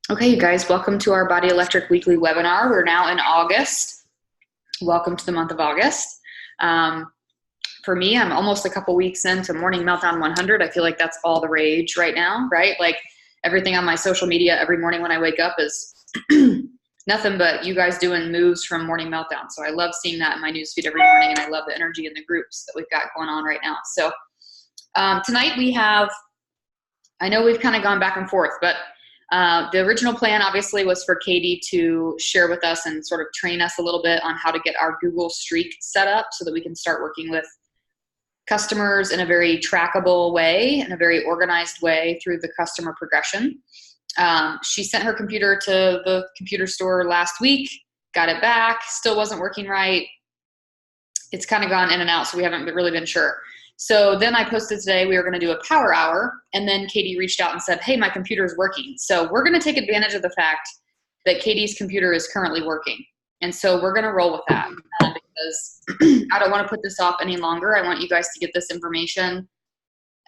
Okay, you guys, welcome to our Body Electric weekly webinar. We're now in August. Welcome to the month of August. For me, I'm almost a couple weeks into Morning Meltdown 100. I feel like that's all the rage right now, right? Like everything on my social media every morning when I wake up is nothing but you guys doing moves from Morning Meltdown. So I love seeing that in my newsfeed every morning, and I love the energy in the groups that we've got going on right now. So tonight we have, I know we've kind of gone back and forth, but the original plan obviously was for Katie to share with us and sort of train us a little bit on how to get our Google Streak set up so that we can start working with customers in a very trackable way, in a very organized way through the customer progression. She sent her computer to the computer store last week, got it back, still wasn't working right. It's kind of gone in and out, so we haven't really been sure. So then I posted today we were going to do a power hour, and then Katie reached out and said, hey, my computer is working. So we're going to take advantage of the fact that Katie's computer is currently working. And so we're going to roll with that because I don't want to put this off any longer. I want you guys to get this information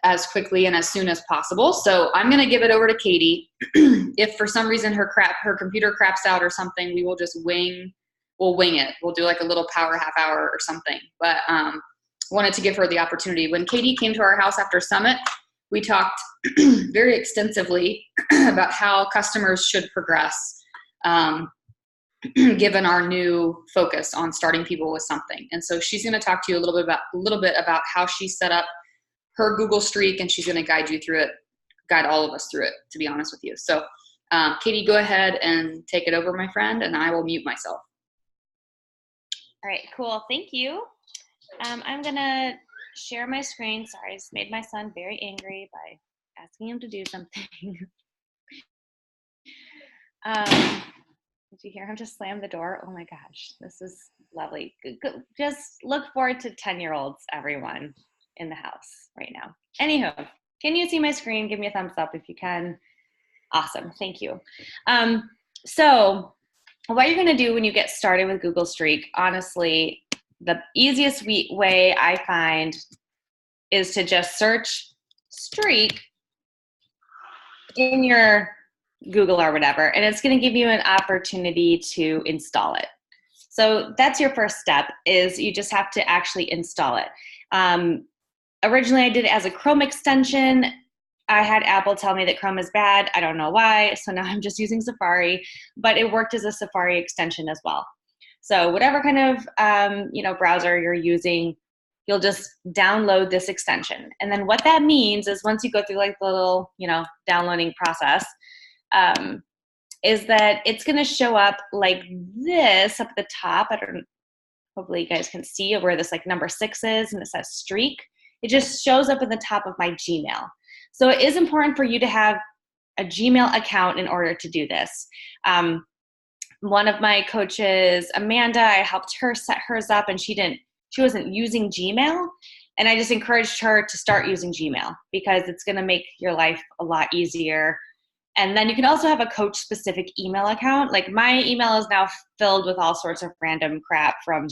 as quickly and as soon as possible. So I'm going to give it over to Katie. If for some reason her computer craps out or something, we will just wing it. We'll do like a little power half hour or something. But wanted to give her the opportunity. When Katie came to our house after Summit, we talked very extensively about how customers should progress given our new focus on starting people with something. And so she's going to talk to you a little bit about how she set up her Google Streak, and she's going to guide you through it, guide all of us through it, to be honest with you. So Katie, go ahead and take it over, my friend, and I will mute myself. All right, cool. Thank you. I'm gonna share my screen. Sorry, I just made my son very angry by asking him to do something. Did you hear him just slam the door? Oh my gosh, this is lovely. Just look forward to 10-year-olds, everyone in the house right now. Anywho, can you see my screen? Give me a thumbs up if you can. Awesome, thank you. So what you're gonna do when you get started with Google Streak, honestly, the easiest way I find is to just search Streak in your Google or whatever, and it's going to give you an opportunity to install it. So that's your first step, is you just have to actually install it. Originally, I did it as a Chrome extension. I had Apple tell me that Chrome is bad. I don't know why, so now I'm just using Safari, but it worked as a Safari extension as well. So whatever kind of browser you're using, you'll just download this extension. And then what that means is once you go through like the little downloading process, is that it's going to show up like this up at the top. Hopefully you guys can see where this like number 6 is, and it says Streak. It just shows up at the top of my Gmail. So it is important for you to have a Gmail account in order to do this. One of my coaches, Amanda, I helped her set hers up, and she wasn't using Gmail. And I just encouraged her to start using Gmail because it's going to make your life a lot easier. And then you can also have a coach specific email account. Like my email is now filled with all sorts of random crap from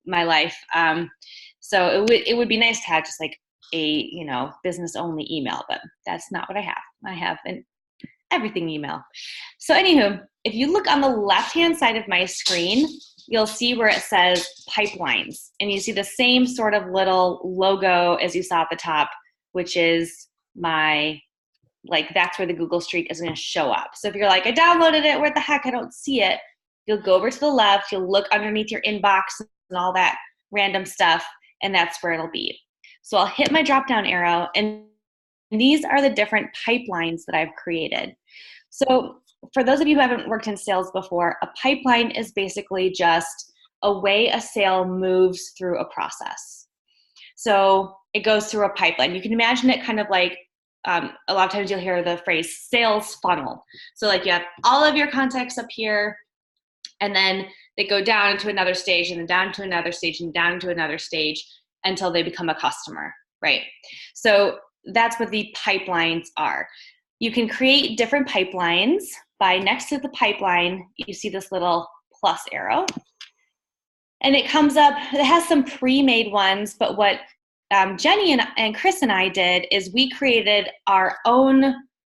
my life. So it would be nice to have just like a, business only email, but that's not what I have. I have an everything email. So anywho, if you look on the left-hand side of my screen, you'll see where it says pipelines, and you see the same sort of little logo as you saw at the top, which is that's where the Google Streak is going to show up. So if you're like, I downloaded it, where the heck, I don't see it, you'll go over to the left, you'll look underneath your inbox and all that random stuff, and that's where it'll be. So I'll hit my drop-down arrow, and these are the different pipelines that I've created. So for those of you who haven't worked in sales before, a pipeline is basically just a way a sale moves through a process. So it goes through a pipeline. You can imagine it kind of like, a lot of times you'll hear the phrase sales funnel. So like you have all of your contacts up here, and then they go down into another stage, and then down to another stage, and down to another stage until they become a customer, right? So that's what the pipelines are. You can create different pipelines by next to the pipeline, you see this little plus arrow. And it comes up, it has some pre-made ones, but what Jenny and Chris and I did is we created our own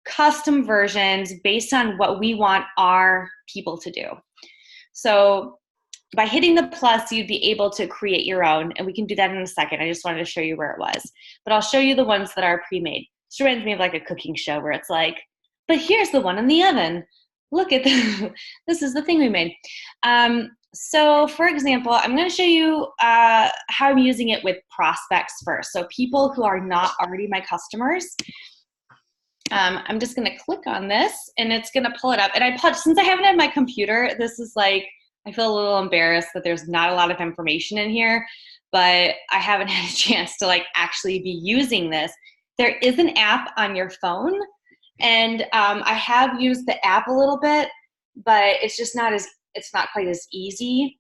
custom versions based on what we want our people to do. So by hitting the plus, you'd be able to create your own, and we can do that in a second. I just wanted to show you where it was. But I'll show you the ones that are pre-made. This reminds me of like a cooking show where it's like, but here's the one in the oven. Look at this. This is the thing we made. So for example, I'm going to show you how I'm using it with prospects first. So people who are not already my customers. I'm just going to click on this and it's going to pull it up. And since I haven't had my computer, this is like, I feel a little embarrassed that there's not a lot of information in here, but I haven't had a chance to like actually be using this. There is an app on your phone, and I have used the app a little bit, but it's not quite as easy.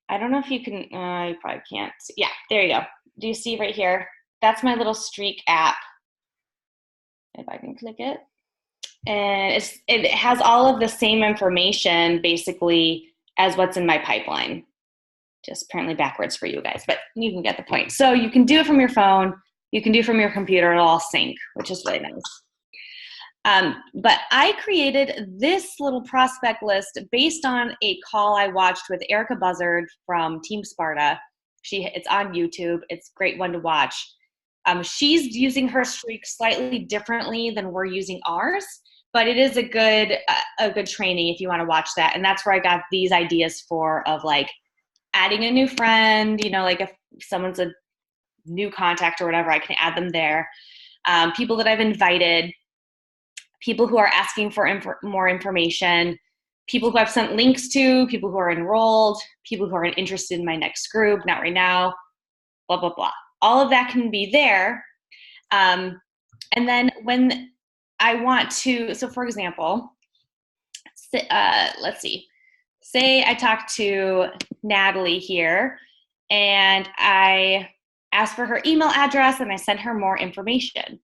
I don't know if you can, you probably can't. Yeah, there you go. Do you see right here? That's my little Streak app. If I can click it. And it has all of the same information basically as what's in my pipeline. Just apparently backwards for you guys, but you can get the point. So you can do it from your phone, you can do it from your computer, it'll all sync, which is really nice. But I created this little prospect list based on a call I watched with Erica Buzzard from Team Sparta. It's on YouTube. It's a great one to watch. She's using her streak slightly differently than we're using ours, but it is a good training if you want to watch that. And that's where I got these ideas of like adding a new friend, like if someone's a new contact or whatever, I can add them there. People that I've invited, people who are asking for more information, people who I've sent links to, people who are enrolled, people who are interested in my next group, not right now, blah, blah, blah. All of that can be there. And then when I want to, so for example, let's see, say I talked to Natalie here and I asked for her email address and I sent her more information.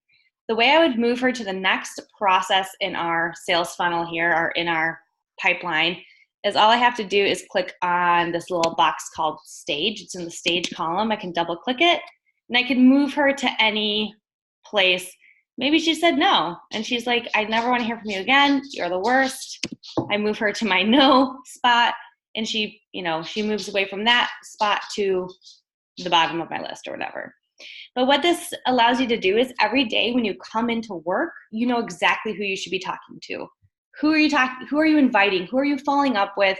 The way I would move her to the next process in our sales funnel here or in our pipeline is all I have to do is click on this little box called stage. It's in the stage column. I can double click it and I can move her to any place. Maybe she said no. And she's like, I never want to hear from you again. You're the worst. I move her to my no spot and she moves away from that spot to the bottom of my list or whatever. But what this allows you to do is every day when you come into work, you know exactly who you should be talking to. Who are you inviting? Who are you following up with?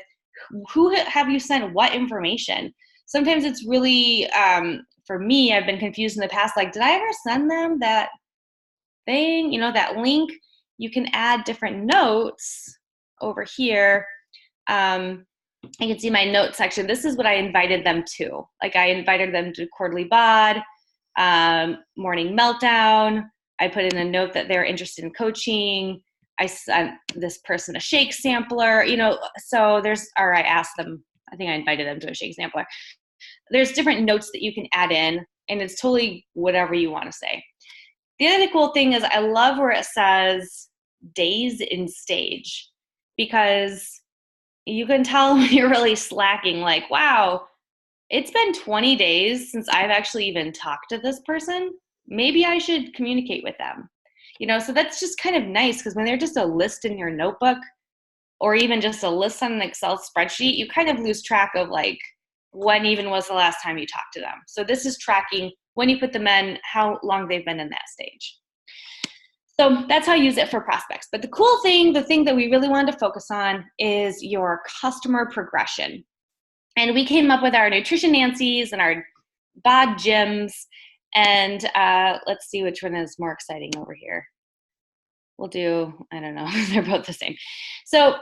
Who have you sent what information? Sometimes it's really, for me, I've been confused in the past, like, did I ever send them that thing, that link? You can add different notes over here. You can see my notes section. This is what I invited them to. Like I invited them to Quarterly BOD, Morning Meltdown. I put in a note that they're interested in coaching. I sent this person a shake sampler, so I asked them, I think I invited them to a shake sampler. There's different notes that you can add in, and it's totally whatever you want to say. The other cool thing is I love where it says days in stage, because you can tell when you're really slacking, like, wow, it's been 20 days since I've actually even talked to this person. Maybe I should communicate with them. So that's just kind of nice, because when they're just a list in your notebook or even just a list on an Excel spreadsheet, you kind of lose track of like when even was the last time you talked to them. So this is tracking when you put them in, how long they've been in that stage. So that's how I use it for prospects. But the cool thing, the thing that we really wanted to focus on is your customer progression. And we came up with our Nutrition Nancy's and our BOD gyms. And let's see which one is more exciting over here. We'll do, I don't know, they're both the same. So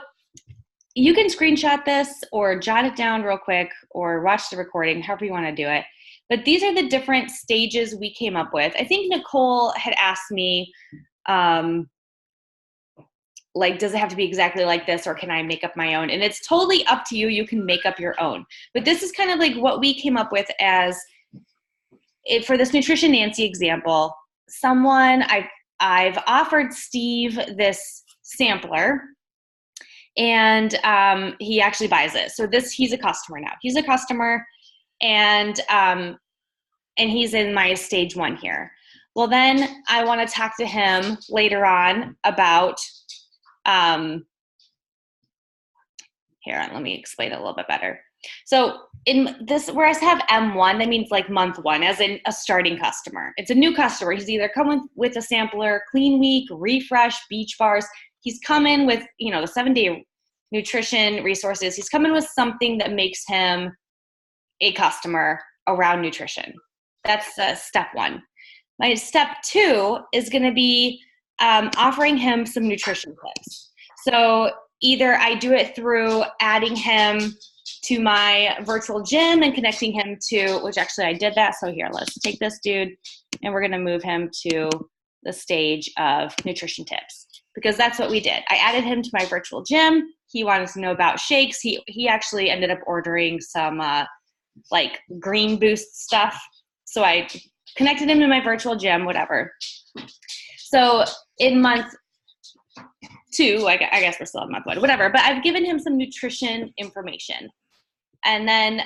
you can screenshot this or jot it down real quick or watch the recording, however you want to do it. But these are the different stages we came up with. I think Nicole had asked me, like, does it have to be exactly like this, or can I make up my own? And it's totally up to you. You can make up your own. But this is kind of like what we came up with as, for this Nutrition Nancy example, I've offered Steve this sampler, and he actually buys it. So he's a customer now. He's a customer, and he's in my stage 1 here. Well, then I want to talk to him later on about, here, let me explain it a little bit better. So in this, whereas I have M1, that means like month one, as in a starting customer. It's a new customer. He's either come with a sampler, clean week, refresh, beach bars. He's come in with, the 7-day nutrition resources. He's come in with something that makes him a customer around nutrition. That's step one. My step two is going to be offering him some nutrition tips. So either I do it through adding him to my virtual gym and connecting him to, which actually I did that. So here, let's take this dude and we're going to move him to the stage of nutrition tips, because that's what we did. I added him to my virtual gym. He wanted to know about shakes. He actually ended up ordering some like Green Boost stuff. So I connected him to my virtual gym, whatever. So in month two, I guess we're still in month one, whatever, but I've given him some nutrition information. And then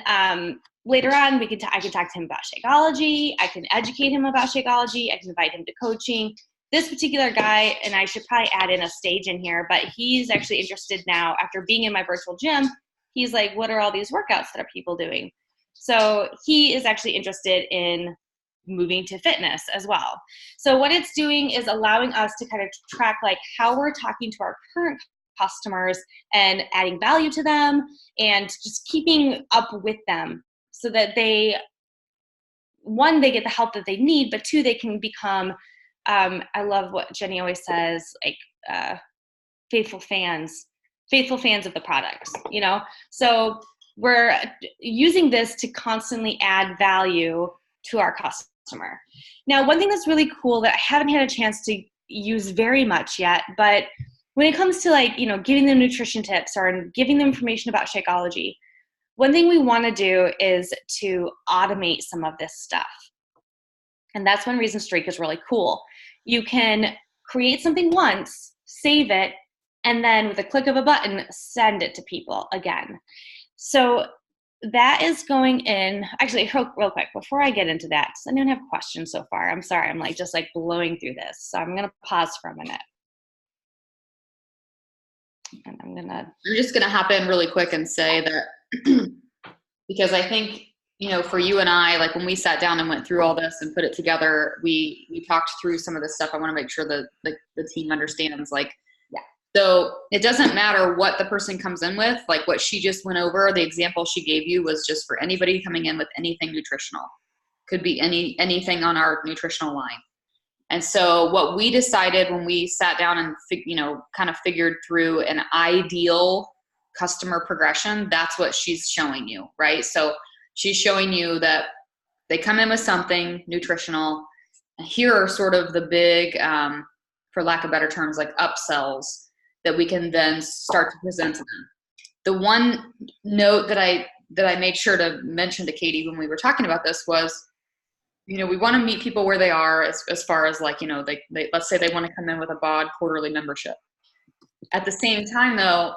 later on, I can talk to him about Shakeology. I can educate him about Shakeology. I can invite him to coaching. This particular guy, and I should probably add in a stage in here, but he's actually interested now after being in my virtual gym. He's like, what are all these workouts that are people doing? So he is actually interested in moving to fitness as well. So what it's doing is allowing us to kind of track like how we're talking to our current customers and adding value to them and just keeping up with them so that they get the help that they need, but two, they can become, I love what Jenny always says, like faithful fans of the products, So we're using this to constantly add value to our customer. Now, one thing that's really cool that I haven't had a chance to use very much yet, but when it comes to like, giving them nutrition tips or giving them information about Shakeology, one thing we want to do is to automate some of this stuff. And that's one reason Streak is really cool. You can create something once, save it, and then with a click of a button, send it to people again. So that is going in, actually, real quick, before I get into that, does anyone have questions so far? I'm sorry, I'm just blowing through this. So I'm going to pause for a minute. And I'm just going to hop in really quick and say that because I think, for you and I, like when we sat down and went through all this and put it together, we talked through some of this stuff. I want to make sure that the team understands, so it doesn't matter what the person comes in with, like what she just went over, the example she gave you was just for anybody coming in with anything nutritional. Could be anything on our nutritional line. And so what we decided when we sat down and, kind of figured through an ideal customer progression, that's what she's showing you, right? So she's showing you that they come in with something nutritional. And here are sort of the big, for lack of better terms, like upsells that we can then start to present to them. The one note that I made sure to mention to Katie when we were talking about this was, we want to meet people where they are as far as like, they let's say they want to come in with a BOD quarterly membership. At the same time though,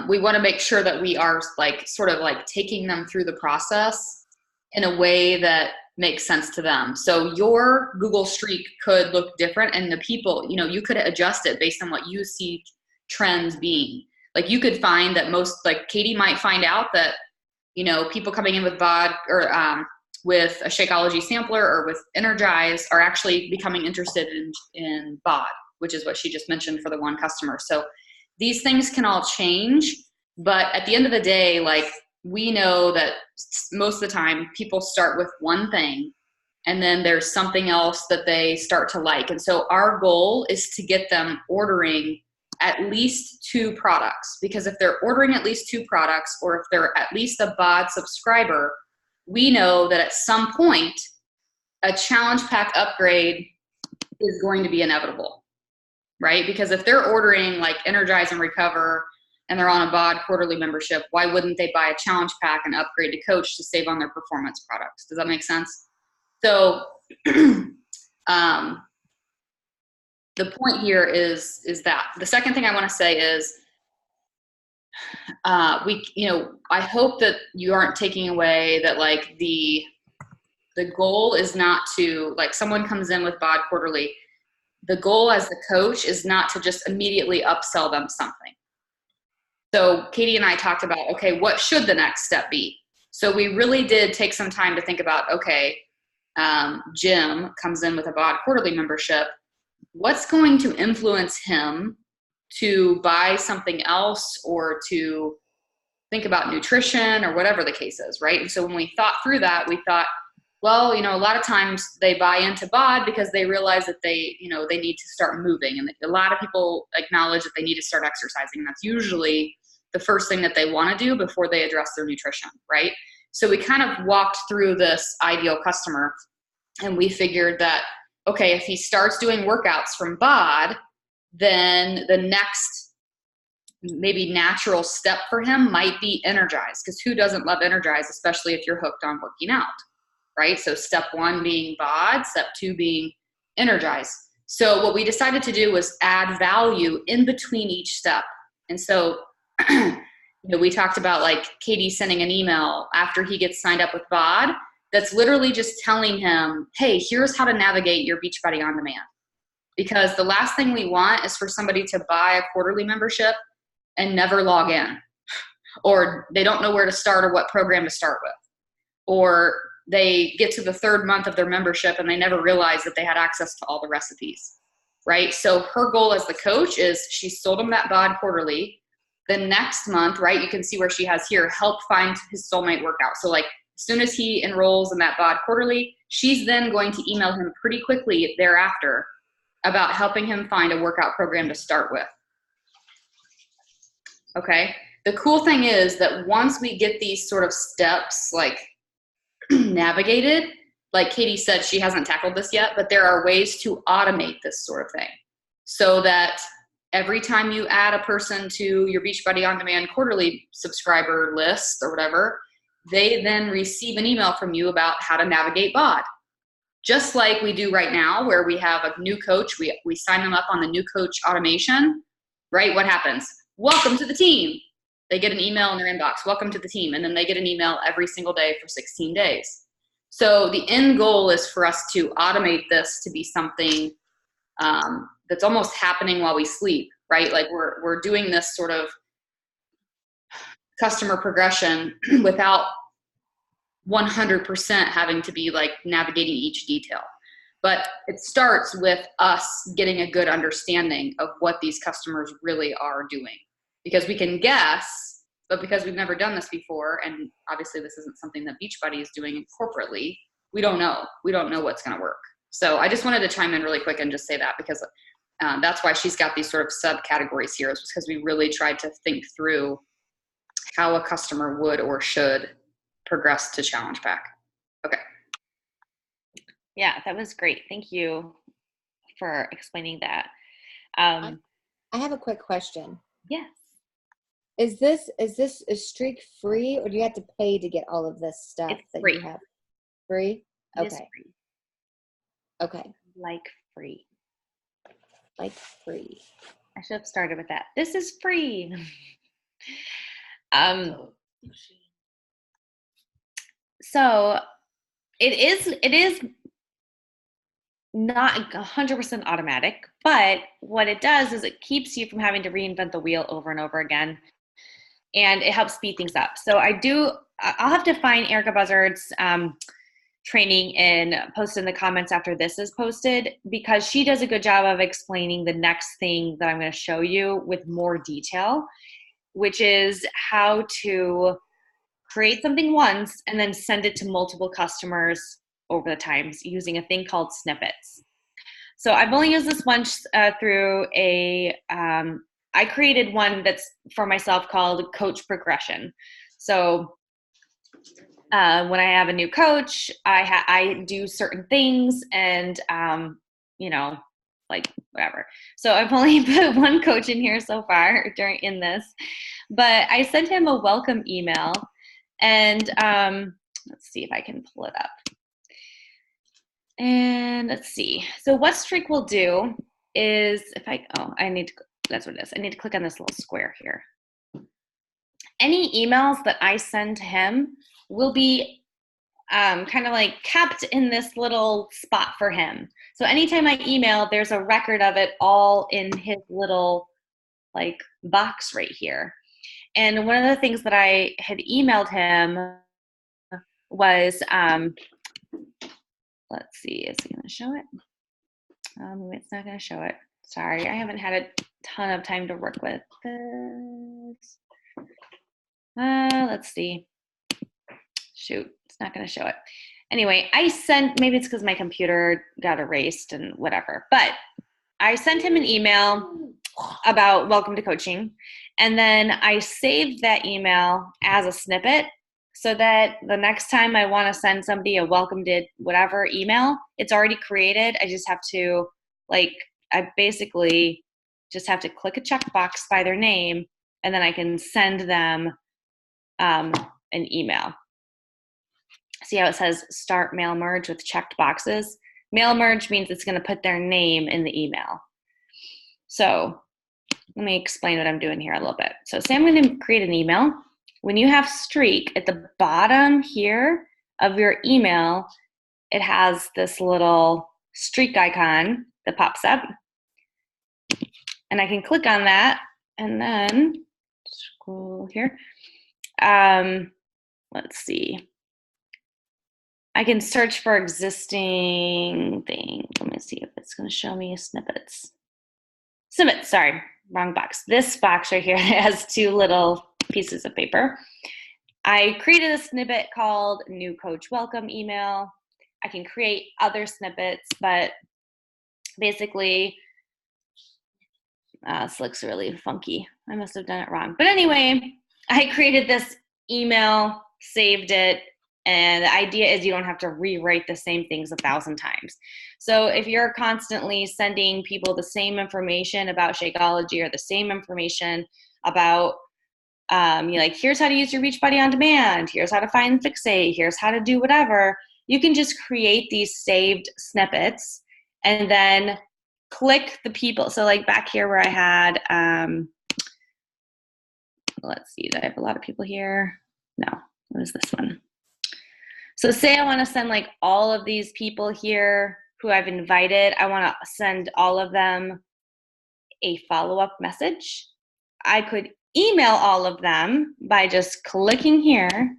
we want to make sure that we are sort of taking them through the process in a way that makes sense to them. So your Google Streak could look different, and the people, you could adjust it based on what you see trends being. Like you could find that Katie might find out that, people coming in with BOD or with a Shakeology sampler or with Energize are actually becoming interested in BOD, which is what she just mentioned for the one customer. So these things can all change, but at the end of the day, we know that most of the time people start with one thing and then there's something else that they start to like. And so our goal is to get them ordering at least 2 products, because if they're ordering at least 2 products, or if they're at least a BOD subscriber, we know that at some point a challenge pack upgrade is going to be inevitable, right? Because if they're ordering like Energize and Recover and they're on a BOD quarterly membership, why wouldn't they buy a challenge pack and upgrade to Coach to save on their performance products? Does that make sense? So the point here is that the second thing I want to say is I hope that you aren't taking away that the goal is not to, like, someone comes in with BOD quarterly, the goal as the coach is not to just immediately upsell them something. So Katie and I talked about, okay, what should the next step be? So we really did take some time to think about, okay, Jim comes in with a BOD quarterly membership. What's going to influence him to buy something else or to think about nutrition or whatever the case is, right? And so when we thought through that, we thought, well, you know, a lot of times they buy into BOD because they realize that they, you know, they need to start moving. And a lot of people acknowledge that they need to start exercising. That's usually the first thing that they want to do before they address their nutrition, right? So we kind of walked through this ideal customer, and we figured that, okay, if he starts doing workouts from BOD, then the next maybe natural step for him might be Energize, because who doesn't love Energize, especially if you're hooked on working out, right? So step one being BOD, step two being Energize. So what we decided to do was add value in between each step. And so, you know, we talked about like Katie sending an email after he gets signed up with BOD that's literally just telling him, hey, here's how to navigate your Beachbody On Demand. Because the last thing we want is for somebody to buy a quarterly membership and never log in, or they don't know where to start or what program to start with, or they get to the third month of their membership and they never realize that they had access to all the recipes, right? So her goal as the coach is she sold him that BOD quarterly. The next month, right, you can see where she has here, help find his soulmate workout. So like as soon as he enrolls in that BOD quarterly, she's then going to email him pretty quickly thereafter about helping him find a workout program to start with. Okay. The cool thing is that once we get these sort of steps like navigated, like Katie said, she hasn't tackled this yet, but there are ways to automate this sort of thing so that every time you add a person to your Beachbody On Demand quarterly subscriber list or whatever, they then receive an email from you about how to navigate BOD. Just like we do right now, where we have a new coach, we sign them up on the new coach automation, right? What happens? Welcome to the team. They get an email in their inbox, welcome to the team. And then they get an email every single day for 16 days. So the end goal is for us to automate this to be something that's almost happening while we sleep, right? Like we're doing this sort of customer progression without 100% having to be like navigating each detail. But it starts with us getting a good understanding of what these customers really are doing. Because we can guess, but because we've never done this before, and obviously this isn't something that Beachbody is doing corporately, we don't know. We don't know what's going to work. So I just wanted to chime in really quick and just say that, because that's why she's got these sort of subcategories here, is because we really tried to think through how a customer would or should progress to Challenge Pack. Okay. Yeah, that was great. Thank you for explaining that. I have a quick question. Yes. Is this a streak free, or do you have to pay to get all of this stuff It's that free. you have? Free? It is Okay. free. Okay. Like free. Like free. I should have started with that. This is free. So it is not 100% automatic, but what it does is it keeps you from having to reinvent the wheel over and over again, and it helps speed things up. So I'll have to find Erica Buzzard's training and post in the comments after this is posted, because she does a good job of explaining the next thing that I'm going to show you with more detail, which is how to create something once and then send it to multiple customers over the times using a thing called snippets. So I've only used this once through I created one that's for myself called Coach Progression. So when I have a new coach, I do certain things and, like whatever. So I've only put one coach in here so far in this, but I sent him a welcome email, and let's see if I can pull it up. And let's see. So what Streak will do is that's what it is. I need to click on this little square here. Any emails that I send to him will be kind of like kept in this little spot for him. So anytime I email, there's a record of it all in his little like box right here. And one of the things that I had emailed him was, let's see, is he going to show it? It's not going to show it. Sorry, I haven't had a ton of time to work with this. Let's see. Shoot, it's not going to show it. Anyway, I sent, maybe it's because my computer got erased and whatever, but I sent him an email about welcome to coaching. And then I saved that email as a snippet so that the next time I want to send somebody a welcome to whatever email, it's already created. I just have to I basically just have to click a checkbox by their name, and then I can send them an email. See how it says start mail merge with checked boxes? Mail merge means it's going to put their name in the email. So let me explain what I'm doing here a little bit. So say I'm going to create an email. When you have Streak, at the bottom here of your email, it has this little streak icon that pops up. And I can click on that and then scroll here. Let's see. I can search for existing things. Let me see if it's going to show me snippets. Snippets, sorry, wrong box. This box right here has two little pieces of paper. I created a snippet called New Coach Welcome Email. I can create other snippets, but basically, this looks really funky. I must have done it wrong. But anyway, I created this email, saved it, and the idea is you don't have to rewrite the same things 1,000 times. So if you're constantly sending people the same information about Shakeology or the same information about, here's how to use your Beachbody on demand, here's how to find Fixate, here's how to do whatever, you can just create these saved snippets and then click the people. So like back here where I had, let's see, do I have a lot of people here? No, what is this one? So say I want to send like all of these people here who I've invited, I want to send all of them a follow-up message. I could email all of them by just clicking here, and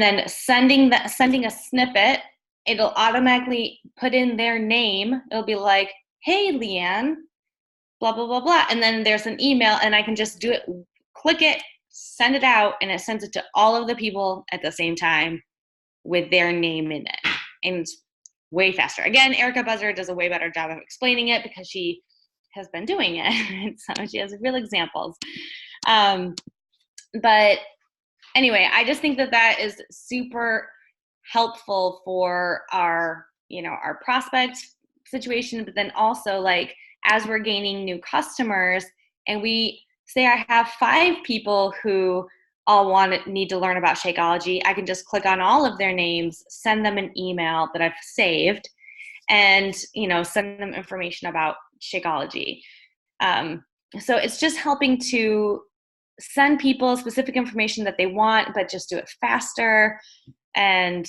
then sending a snippet. It'll automatically put in their name. It'll be like, hey, Leanne, blah, blah, blah, blah. And then there's an email, and I can just do it, click it, send it out, and it sends it to all of the people at the same time with their name in it. And it's way faster. Again, Erica Buzzer does a way better job of explaining it because she has been doing it. So she has real examples. But anyway, I just think that is super helpful for our prospect situation, but then also like as we're gaining new customers and we say I have 5 people who all need to learn about Shakeology, I can just click on all of their names, send them an email that I've saved, and send them information about Shakeology. So it's just helping to send people specific information that they want, but just do it faster and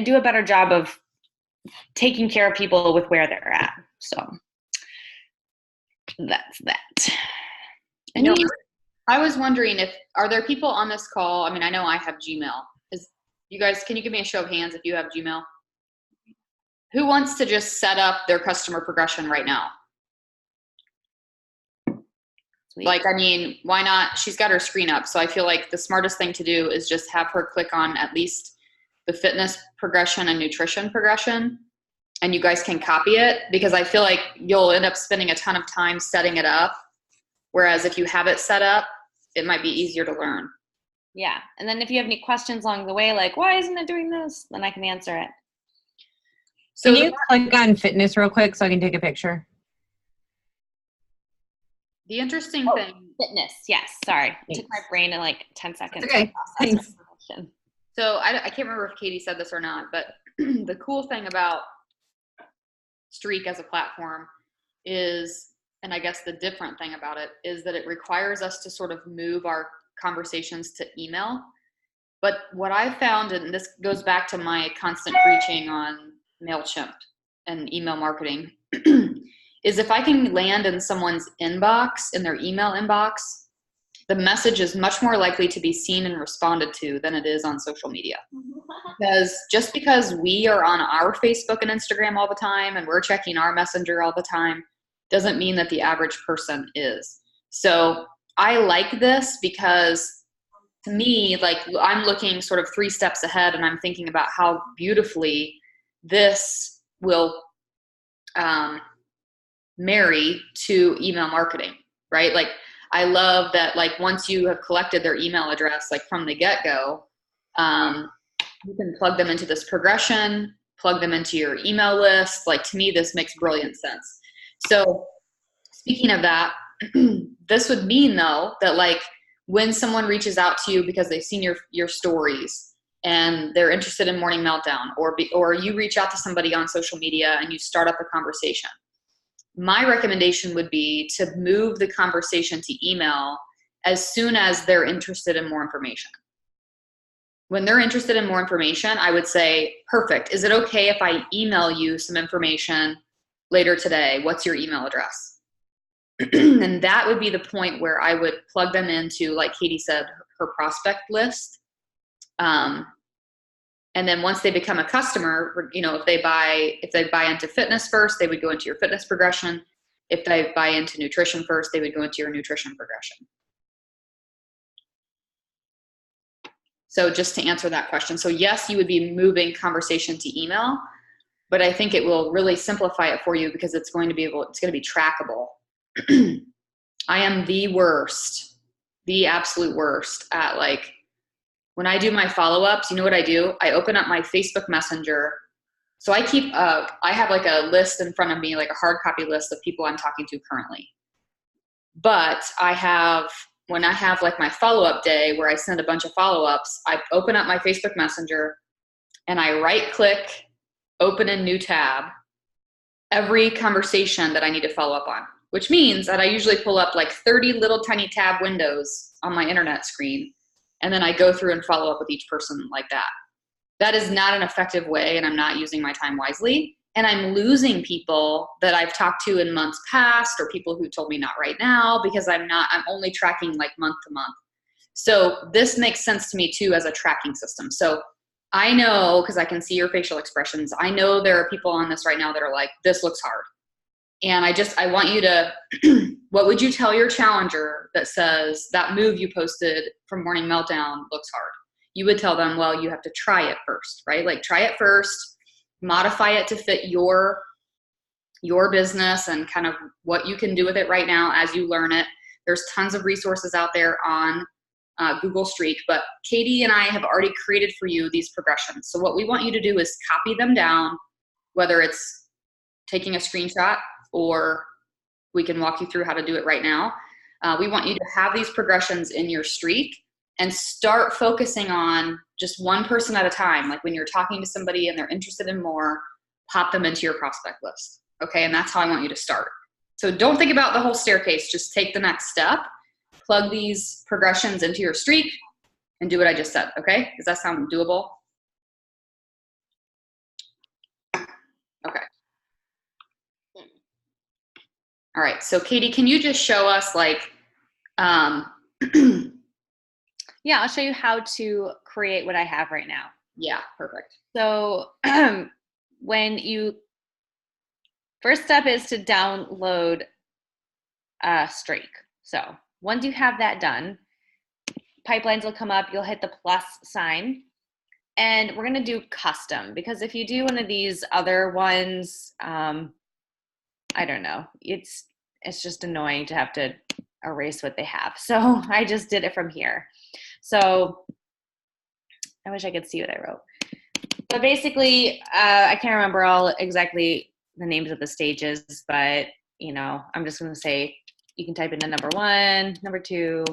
do a better job of taking care of people with where they're at. So that's that. I was wondering are there people on this call? I mean, I know I have Gmail. Can you give me a show of hands if you have Gmail? Who wants to just set up their customer progression right now? Sweet. Like, I mean, why not? She's got her screen up. So I feel like the smartest thing to do is just have her click on at least the fitness progression and nutrition progression, and you guys can copy it, because I feel like you'll end up spending a ton of time setting it up. Whereas if you have it set up, it might be easier to learn. Yeah. And then if you have any questions along the way, like, why isn't it doing this? Then I can answer it. So can you click on fitness real quick so I can take a picture? The interesting thing. Fitness. Yes. Sorry. It took my brain in like 10 seconds. Okay. Thanks. So I can't remember if Katie said this or not, but the cool thing about Streak as a platform is, and I guess the different thing about it is that it requires us to sort of move our conversations to email. But what I found, and this goes back to my constant preaching on MailChimp and email marketing, is if I can land in someone's inbox, in their email inbox, the message is much more likely to be seen and responded to than it is on social media. Because just because we are on our Facebook and Instagram all the time and we're checking our messenger all the time doesn't mean that the average person is. So I like this because to me, like, I'm looking sort of 3 steps ahead, and I'm thinking about how beautifully this will marry to email marketing, right? Like, I love that, like, once you have collected their email address, like from the get-go, you can plug them into this progression, plug them into your email list. Like, to me, this makes brilliant sense. So speaking of that, this would mean, though, that, like, when someone reaches out to you because they've seen your stories and they're interested in Morning Meltdown, or you reach out to somebody on social media and you start up a conversation, my recommendation would be to move the conversation to email as soon as they're interested in more information. When they're interested in more information, I would say, perfect. Is it okay if I email you some information later today? What's your email address? And that would be the point where I would plug them into, like Katie said, her prospect list. And then once they become a customer, you know, if they buy into fitness first, they would go into your fitness progression. If they buy into nutrition first, they would go into your nutrition progression. So just to answer that question. So yes, you would be moving conversation to email, but I think it will really simplify it for you because it's going to be trackable. I am the absolute worst at, like, when I do my follow-ups, you know what I do? I open up my Facebook Messenger. So I have like a list in front of me, like a hard copy list of people I'm talking to currently. But when I have like my follow-up day where I send a bunch of follow-ups, I open up my Facebook Messenger and I right-click, open a new tab, every conversation that I need to follow up on, which means that I usually pull up like 30 little tiny tab windows on my internet screen, and then I go through and follow up with each person like that. That is not an effective way, and I'm not using my time wisely. And I'm losing people that I've talked to in months past, or people who told me not right now, because I'm only tracking like month to month. So this makes sense to me too as a tracking system. So I know, because I can see your facial expressions, I know there are people on this right now that are like, this looks hard. And I want you to, what would you tell your challenger that says that move you posted from Morning Meltdown looks hard? You would tell them, well, you have to try it first, right? Like, try it first, modify it to fit your business and kind of what you can do with it right now as you learn it. There's tons of resources out there on Google Streak, but Katie and I have already created for you these progressions. So what we want you to do is copy them down, whether it's taking a screenshot or we can walk you through how to do it right now. We want you to have these progressions in your streak and start focusing on just one person at a time. Like, when you're talking to somebody and they're interested in more, pop them into your prospect list. Okay, and that's how I want you to start. So don't think about the whole staircase, just take the next step, plug these progressions into your streak, and do what I just said, okay? Does that sound doable? Okay. All right, so Katie, can you just show us, like, yeah, I'll show you how to create what I have right now. Yeah, perfect. So first step is to download Streak. So once you have that done, pipelines will come up, you'll hit the plus sign, and we're gonna do custom, because if you do one of these other ones, I don't know, it's just annoying to have to erase what they have. So I just did it from here. So I wish I could see what I wrote. But basically, I can't remember exactly the names of the stages, but, you know, I'm just going to say you can type in the number 1, number 2,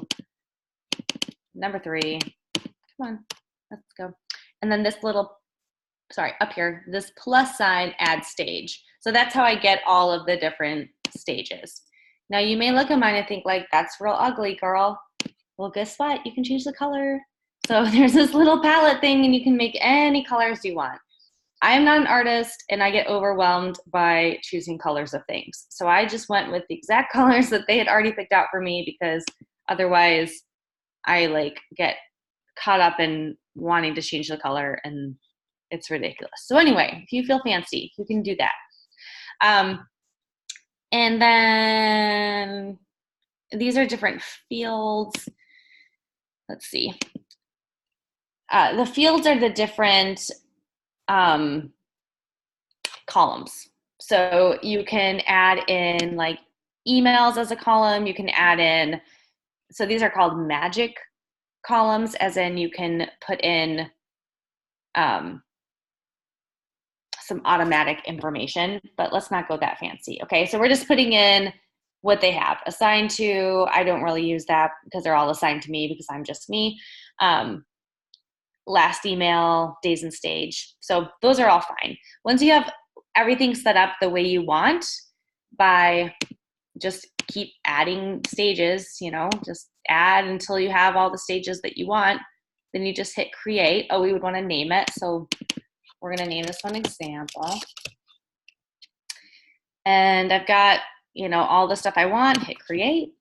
number 3. Come on, let's go. And then up here, this plus sign, add stage. So that's how I get all of the different stages. Now, you may look at mine and think, like, that's real ugly, girl. Well, guess what? You can change the color. So there's this little palette thing and you can make any colors you want. I'm not an artist and I get overwhelmed by choosing colors of things. So I just went with the exact colors that they had already picked out for me because otherwise I like get caught up in wanting to change the color and it's ridiculous. So anyway, if you feel fancy, you can do that. And then these are different fields. Let's see. The fields are the different columns. So you can add in like emails as a column. You can add in, so these are called magic columns, as in you can put in some automatic information, but let's not go that fancy. Okay, so we're just putting in what they have. Assigned to, I don't really use that because they're all assigned to me because I'm just me. Last email, days and stage. So those are all fine. Once you have everything set up the way you want, by just keep adding stages, you know, just add until you have all the stages that you want. Then you just hit create. Oh, we would want to name it. So we're going to name this one example. And I've got, you know, all the stuff I want, hit create.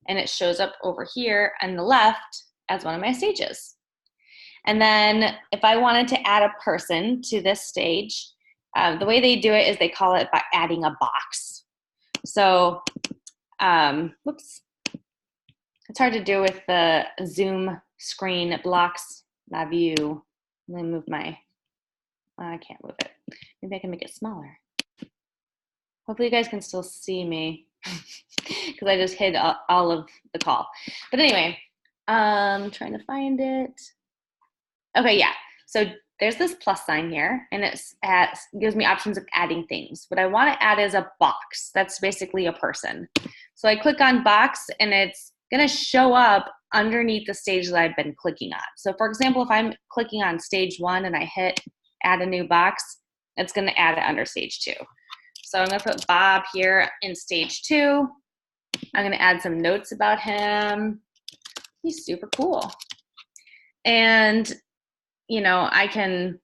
And it shows up over here on the left as one of my stages. And then if I wanted to add a person to this stage, the way they do it is they call it by adding a box. So, whoops. It's hard to do with the Zoom screen. It blocks my view. Let me move my, I can't move it. Maybe I can make it smaller. Hopefully you guys can still see me because I just hid all of the call. But anyway, I'm trying to find it. Okay, yeah. So there's this plus sign here, and it gives me options of adding things. What I want to add is a box. That's basically a person. So I click on box, and it's going to show up underneath the stage that I've been clicking on. So for example, if I'm clicking on stage 1 and I hit add a new box, it's going to add it under stage 2. So I'm going to put Bob here in stage 2. I'm going to add some notes about him. He's super cool. And you know, I can,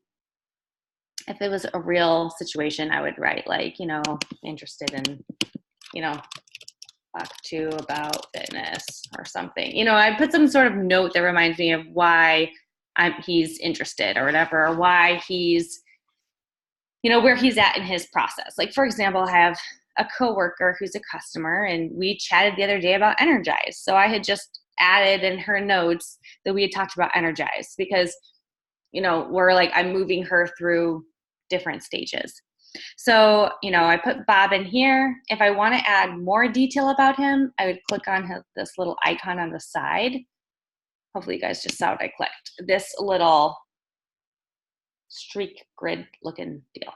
if it was a real situation, I would write like, you know, interested in, you know, talk to about fitness or something. You know, I put some sort of note that reminds me of why he's interested or whatever, or why he's, you know, where he's at in his process. Like, for example, I have a coworker who's a customer and we chatted the other day about Energize. So I had just added in her notes that we had talked about Energize because you know, I'm moving her through different stages. So, you know, I put Bob in here. If I want to add more detail about him, I would click on this little icon on the side. Hopefully you guys just saw what I clicked. This little streak grid looking deal.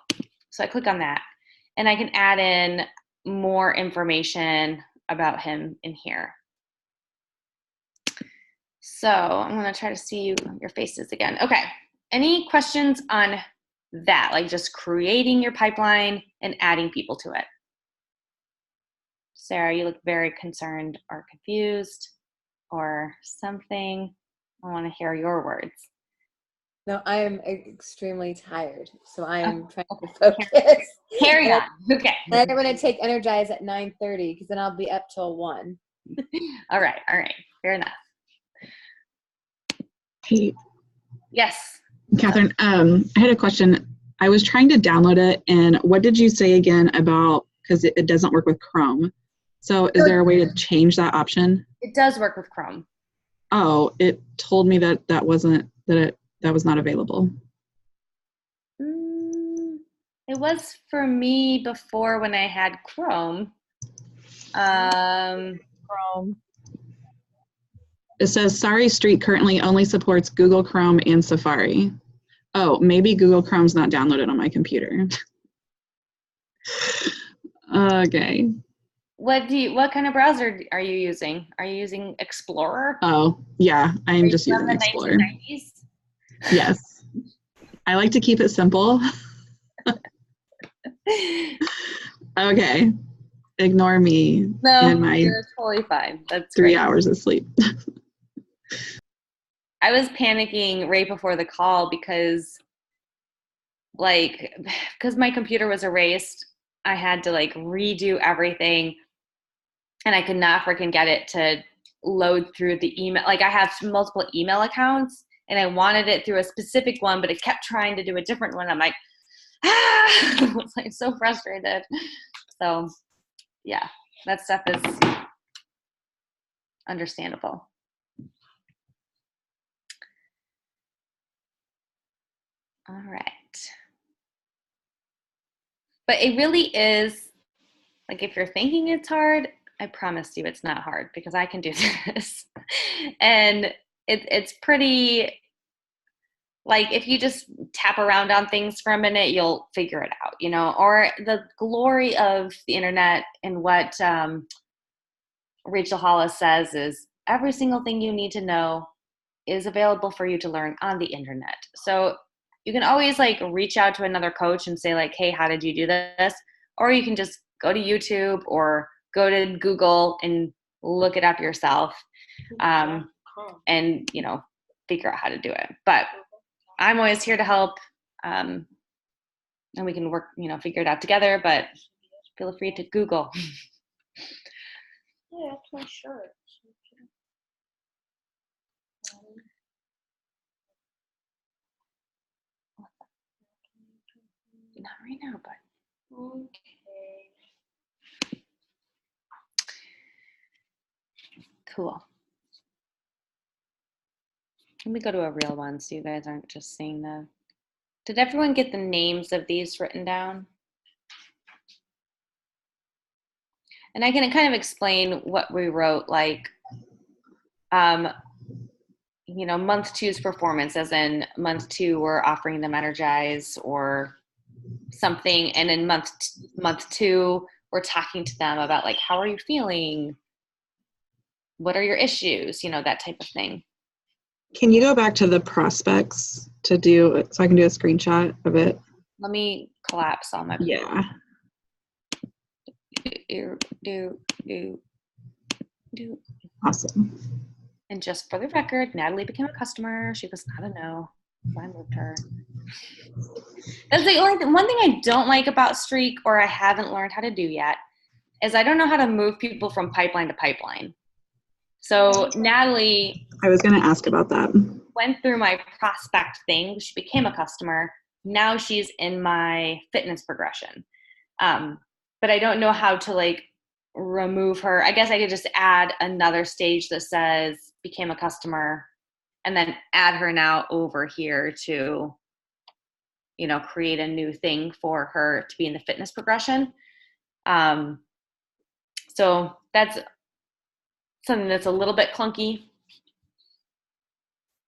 So I click on that and I can add in more information about him in here. So I'm going to try to see your faces again. Okay. Any questions on that? Like just creating your pipeline and adding people to it. Sarah, you look very concerned or confused or something. I want to hear your words. No, I am extremely tired, so I am trying to focus. Carry on. Okay. And I'm going to take Energize at 9:30 because then I'll be up till 1. All right. Fair enough. Hey, Yes. Catherine, I had a question. I was trying to download it, and what did you say again about, because it doesn't work with Chrome. So is there a way to change that option? It does work with Chrome. Oh, it told me that that was not available. It was for me before when I had Chrome. Chrome. It says, sorry, Street currently only supports Google Chrome and Safari. Oh, maybe Google Chrome's not downloaded on my computer. Okay. What kind of browser are you using? Are you using Explorer? Oh, yeah, I'm just using the Explorer. 1990s? Yes. I like to keep it simple. Okay. Ignore me No, and my you're totally fine. That's 3 great. hours of sleep. I was panicking right before the call because my computer was erased, I had to like redo everything, and I could not freaking get it to load through the email. Like, I have multiple email accounts and I wanted it through a specific one, but it kept trying to do a different one. I'm like, I was like so frustrated. So yeah, that stuff is understandable. All right. But it really is, like, if you're thinking it's hard, I promise you it's not hard, because I can do this. And it's pretty, like, if you just tap around on things for a minute, you'll figure it out, you know? Or the glory of the internet, and what Rachel Hollis says is, every single thing you need to know is available for you to learn on the internet. So you can always like reach out to another coach and say like, hey, how did you do this? Or you can just go to YouTube or go to Google and look it up yourself, and, you know, figure out how to do it. But I'm always here to help, and we can work, you know, figure it out together, but feel free to Google. Yeah, that's my shirt. Not right now, but Okay. cool. Let me go to a real one so you guys aren't just seeing the. Did everyone get the names of these written down? And I can kind of explain what we wrote, like, you know, month two's performance, as in month two, we're offering them Energize or something. And in month two, we're talking to them about like, how are you feeling? What are your issues? You know, that type of thing. Can you go back to the prospects to do, so I can do a screenshot of it? Let me collapse all my. Yeah. Do. Awesome. And just for the record, Natalie became a customer. She was not a no. I moved her. That's the only one thing I don't like about Streak, or I haven't learned how to do yet, is I don't know how to move people from pipeline to pipeline. So Natalie, I was going to ask about that. went through my prospect thing. She became a customer. Now she's in my fitness progression. But I don't know how to like remove her. I guess I could just add another stage that says became a customer, and then add her now over here to, you know, create a new thing for her to be in the fitness progression. So that's something that's a little bit clunky,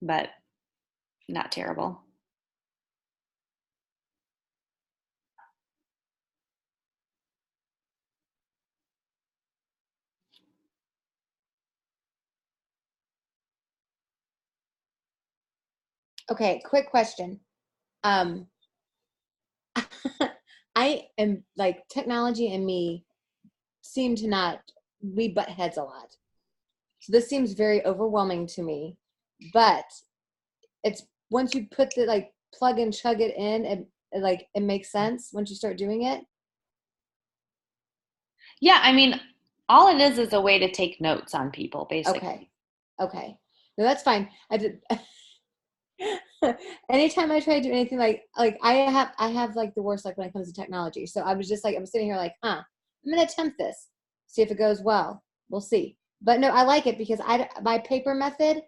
but not terrible. Okay, quick question. I am like, technology and me seem to not, we butt heads a lot. So this seems very overwhelming to me, but it's, once you put the like plug and chug it in, it makes sense once you start doing it. Yeah, I mean, all it is a way to take notes on people, basically. Okay. No, that's fine. I did. Anytime I try to do anything like I have like the worst, like when it comes to technology. So I was just like, I'm sitting here like, I'm gonna attempt this, see if it goes well. We'll see. But no, I like it because my paper method,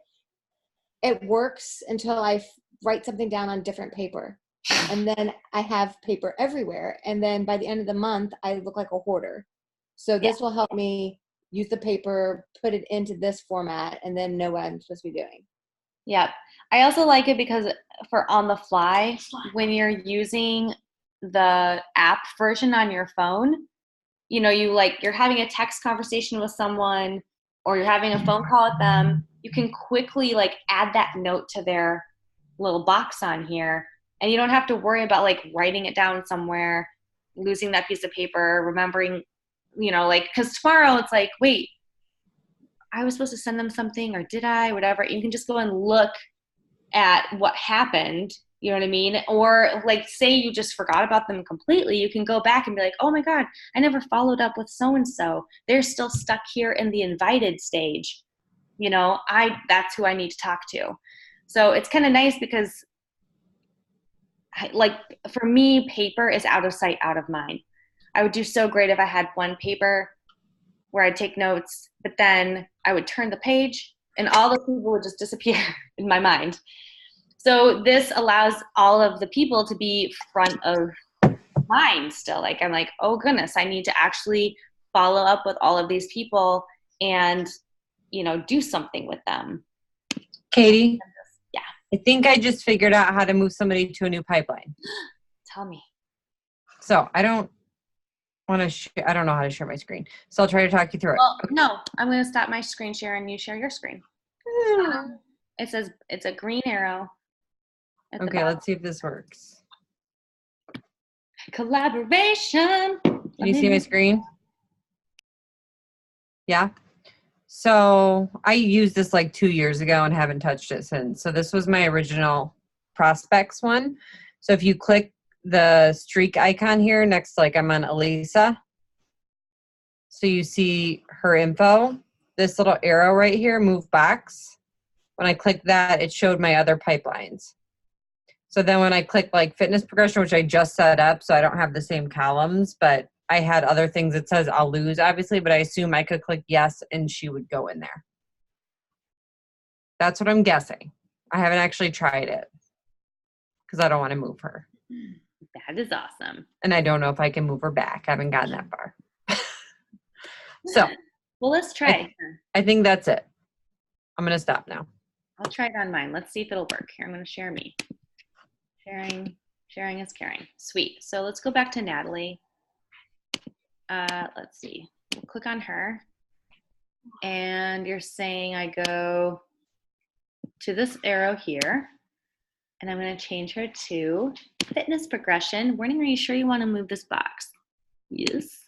it works until I write something down on different paper, and then I have paper everywhere. And then by the end of the month, I look like a hoarder. So this will help me use the paper, put it into this format, and then know what I'm supposed to be doing. Yep. I also like it because for on the fly, when you're using the app version on your phone, you know, you're having a text conversation with someone, or you're having a phone call with them, you can quickly like add that note to their little box on here, and you don't have to worry about like writing it down somewhere, losing that piece of paper, remembering, you know, like, because tomorrow it's like, wait, I was supposed to send them something, or did I, whatever. You can just go and look at what happened. You know what I mean? Or like, say you just forgot about them completely. You can go back and be like, oh my God, I never followed up with so-and-so. They're still stuck here in the invited stage. You know, that's who I need to talk to. So it's kind of nice because like for me, paper is out of sight, out of mind. I would do so great if I had one paper where I'd take notes, but then I would turn the page and all the people would just disappear in my mind. So this allows all of the people to be front of mind still. Like I'm like, oh goodness, I need to actually follow up with all of these people and, you know, do something with them. Katie? Yeah. I think I just figured out how to move somebody to a new pipeline. Tell me. So I don't want to share. I don't know how to share my screen. So I'll try to talk you through it. Well, no, I'm going to stop my screen share and you share your screen. It says it's a green arrow. Okay, let's see if this works. Collaboration. Can you see my screen? Yeah. So I used this like 2 years ago and haven't touched it since. So this was my original prospects one. So if you click the streak icon here next to, like, I'm on Elisa. So you see her info, this little arrow right here, move box. When I clicked that, it showed my other pipelines. So then when I click like fitness progression, which I just set up, so I don't have the same columns, but I had other things that says I'll lose, obviously, but I assume I could click yes and she would go in there. That's what I'm guessing. I haven't actually tried it because I don't want to move her. That is awesome. And I don't know if I can move her back. I haven't gotten that far. So. Well, let's try. I think that's it. I'm going to stop now. I'll try it on mine. Let's see if it'll work. Here, I'm going to share me. Sharing is caring. Sweet. So let's go back to Natalie. Let's see. We'll click on her. And you're saying I go to this arrow here. And I'm going to change her to fitness progression. Warning, are you sure you want to move this box? Yes.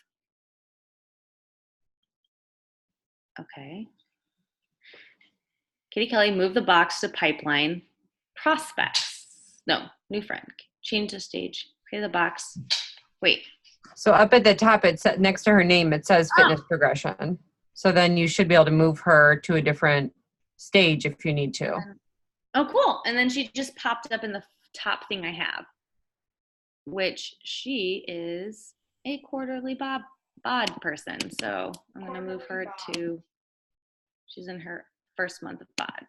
Okay. Katie Kelly, move the box to pipeline. Prospects. No, new friend. Change the stage. Okay, the box. Wait. So up at the top, it's next to her name, it says fitness progression. So then you should be able to move her to a different stage if you need to. Oh, cool. And then she just popped up in the top thing I have, which she is a quarterly bod person. So I'm going to move her to, she's in her first month of bod.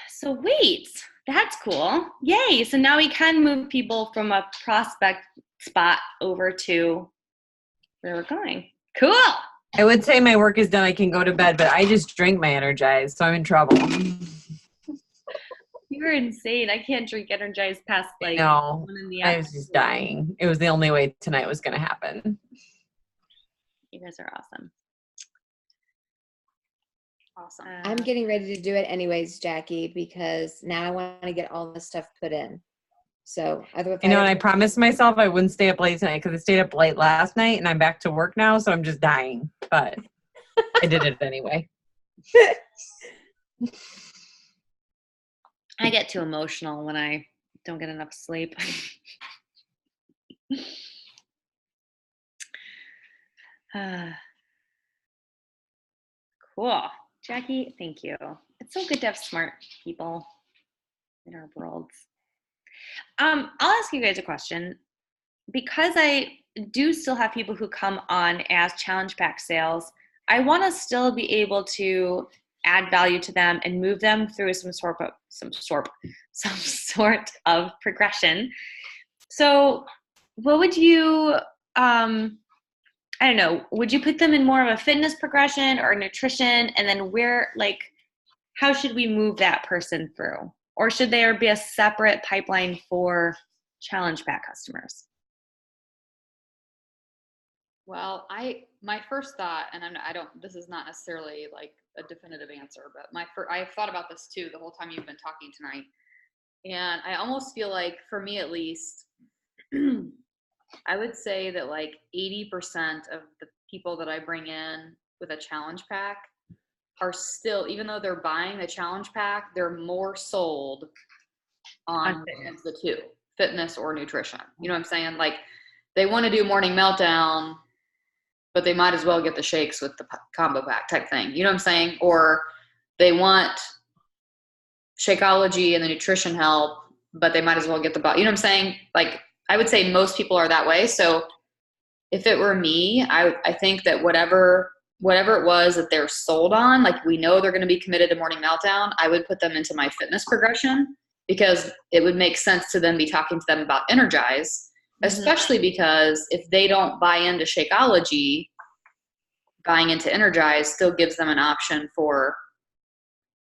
So wait, that's cool. Yay. So now we can move people from a prospect spot over to where we're going. Cool. I would say my work is done. I can go to bed, but I just drank my Energized, so I'm in trouble. You're insane. I can't drink Energized past like no, 1 in the I was just dying. It was the only way tonight was going to happen. You guys are awesome. Awesome. I'm getting ready to do it anyways, Jackie, because now I want to get all this stuff put in. So otherwise, You know, and I promised myself I wouldn't stay up late tonight because I stayed up late last night and I'm back to work now, so I'm just dying. But I did it anyway. I get too emotional when I don't get enough sleep. Cool. Jackie, thank you. It's so good to have smart people in our worlds. I'll ask you guys a question. Because I do still have people who come on as challenge pack sales, I want to still be able to add value to them and move them through some sort of progression. So what would you, I don't know, would you put them in more of a fitness progression or nutrition? And then where, like, how should we move that person through? Or should there be a separate pipeline for challenge pack customers? Well, my first thought, and this is not necessarily like a definitive answer, but I've thought about this too the whole time you've been talking tonight. And I almost feel like, for me at least, I would say that like 80% of the people that I bring in with a challenge pack are still, even though they're buying the challenge pack, they're more sold on On fitness. the two, fitness or nutrition. You know what I'm saying? Like they want to do morning meltdown, but they might as well get the shakes with the combo pack type thing. You know what I'm saying? Or they want Shakeology and the nutrition help, but they might as well get the, you know what I'm saying? Like I would say most people are that way. So if it were me, I think that whatever it was that they're sold on, like we know they're going to be committed to morning meltdown, I would put them into my fitness progression because it would make sense to then be talking to them about Energize, especially because if they don't buy into Shakeology, buying into Energize still gives them an option for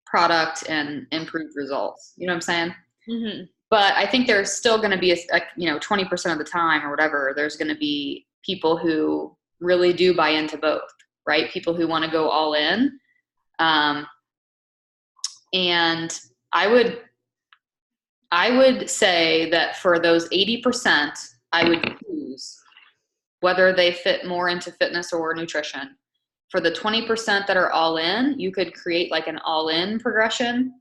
product and improved results. You know what I'm saying? Mm-hmm. But I think there's still going to be 20% of the time or whatever, there's going to be people who really do buy into both, right? People who want to go all in. And I would say that for those 80%, I would choose whether they fit more into fitness or nutrition. For the 20% that are all in, you could create like an all in progression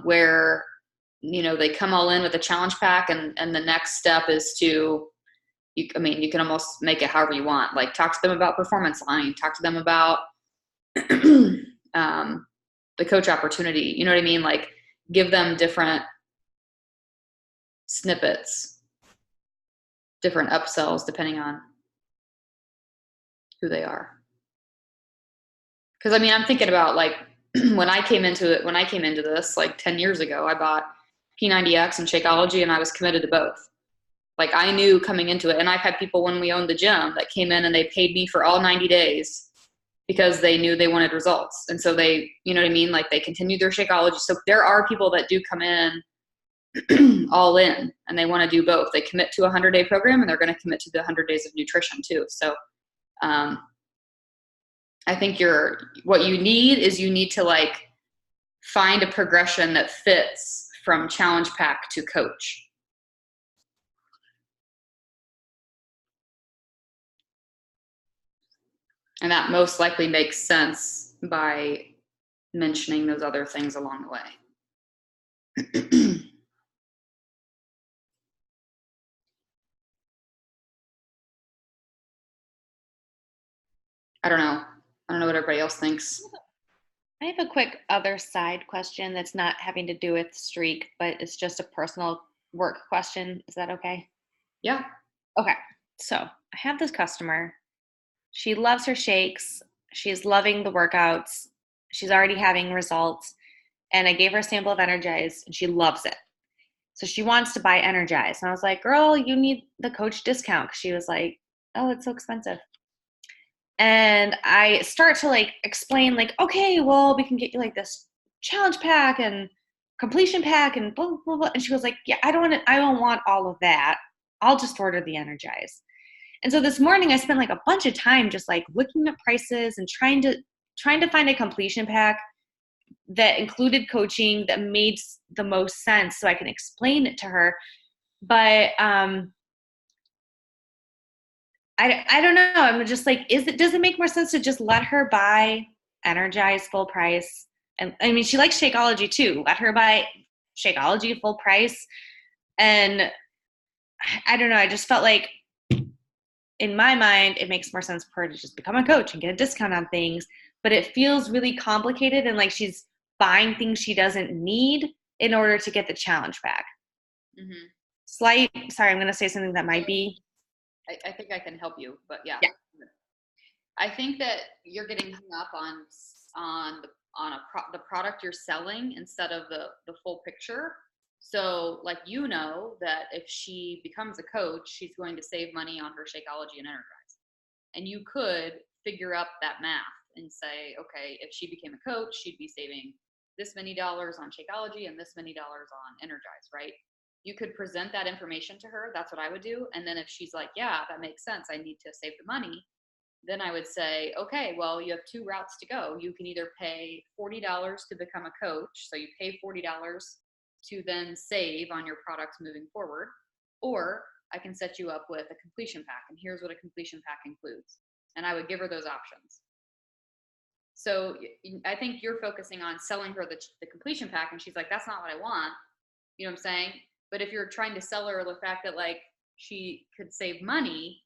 where, they come all in with a challenge pack and the next step is to, you can almost make it however you want. Like talk to them about performance line, talk to them about the coach opportunity. You know what I mean? Like give them different snippets, different upsells, depending on who they are. Cause I'm thinking about like when I came into this like 10 years ago, I bought P90X and Shakeology and I was committed to both. Like I knew coming into it, and I've had people when we owned the gym that came in and they paid me for all 90 days because they knew they wanted results. And so they, you know what I mean? Like they continued their Shakeology. So there are people that do come in all in and they want to do both. They commit to a 100-day program and they're going to commit to the 100 days of nutrition too. So, I think what you need to like find a progression that fits from challenge pack to coach. And that most likely makes sense by mentioning those other things along the way. I don't know what everybody else thinks. I have a quick other side question that's not having to do with Streak, but it's just a personal work question. Is that okay? Yeah. Okay. So I have this customer. She loves her shakes. She's loving the workouts. She's already having results. And I gave her a sample of Energize and she loves it. So she wants to buy Energize. And I was like, girl, you need the coach discount. She was like, oh, it's so expensive. And I start to like explain like, okay, well, we can get you like this challenge pack and completion pack and blah, blah, blah. And she was like, yeah, I don't want all of that. I'll just order the Energize. And so this morning I spent like a bunch of time just like looking at prices and trying to find a completion pack that included coaching that made the most sense so I can explain it to her. But I don't know. I'm just like, does it make more sense to just let her buy Energize full price? And she likes Shakeology too. Let her buy Shakeology full price. And I don't know. I just felt like in my mind, it makes more sense for her to just become a coach and get a discount on things. But it feels really complicated and like she's buying things she doesn't need in order to get the challenge pack. Mm-hmm. Sorry, I'm going to say something that might be. I think I can help you, but yeah. Yeah. I think that you're getting hung up on the product you're selling instead of the full picture. So like, that if she becomes a coach, she's going to save money on her Shakeology and Energize. And you could figure up that math and say, okay, if she became a coach, she'd be saving this many dollars on Shakeology and this many dollars on Energize, right? You could present that information to her. That's what I would do. And then if she's like, yeah, that makes sense, I need to save the money, then I would say, okay, well, you have two routes to go. You can either pay $40 to become a coach. So you pay $40 to then save on your products moving forward, or I can set you up with a completion pack. And here's what a completion pack includes. And I would give her those options. So I think you're focusing on selling her the completion pack, and she's like, that's not what I want. You know what I'm saying? But if you're trying to sell her the fact that like she could save money,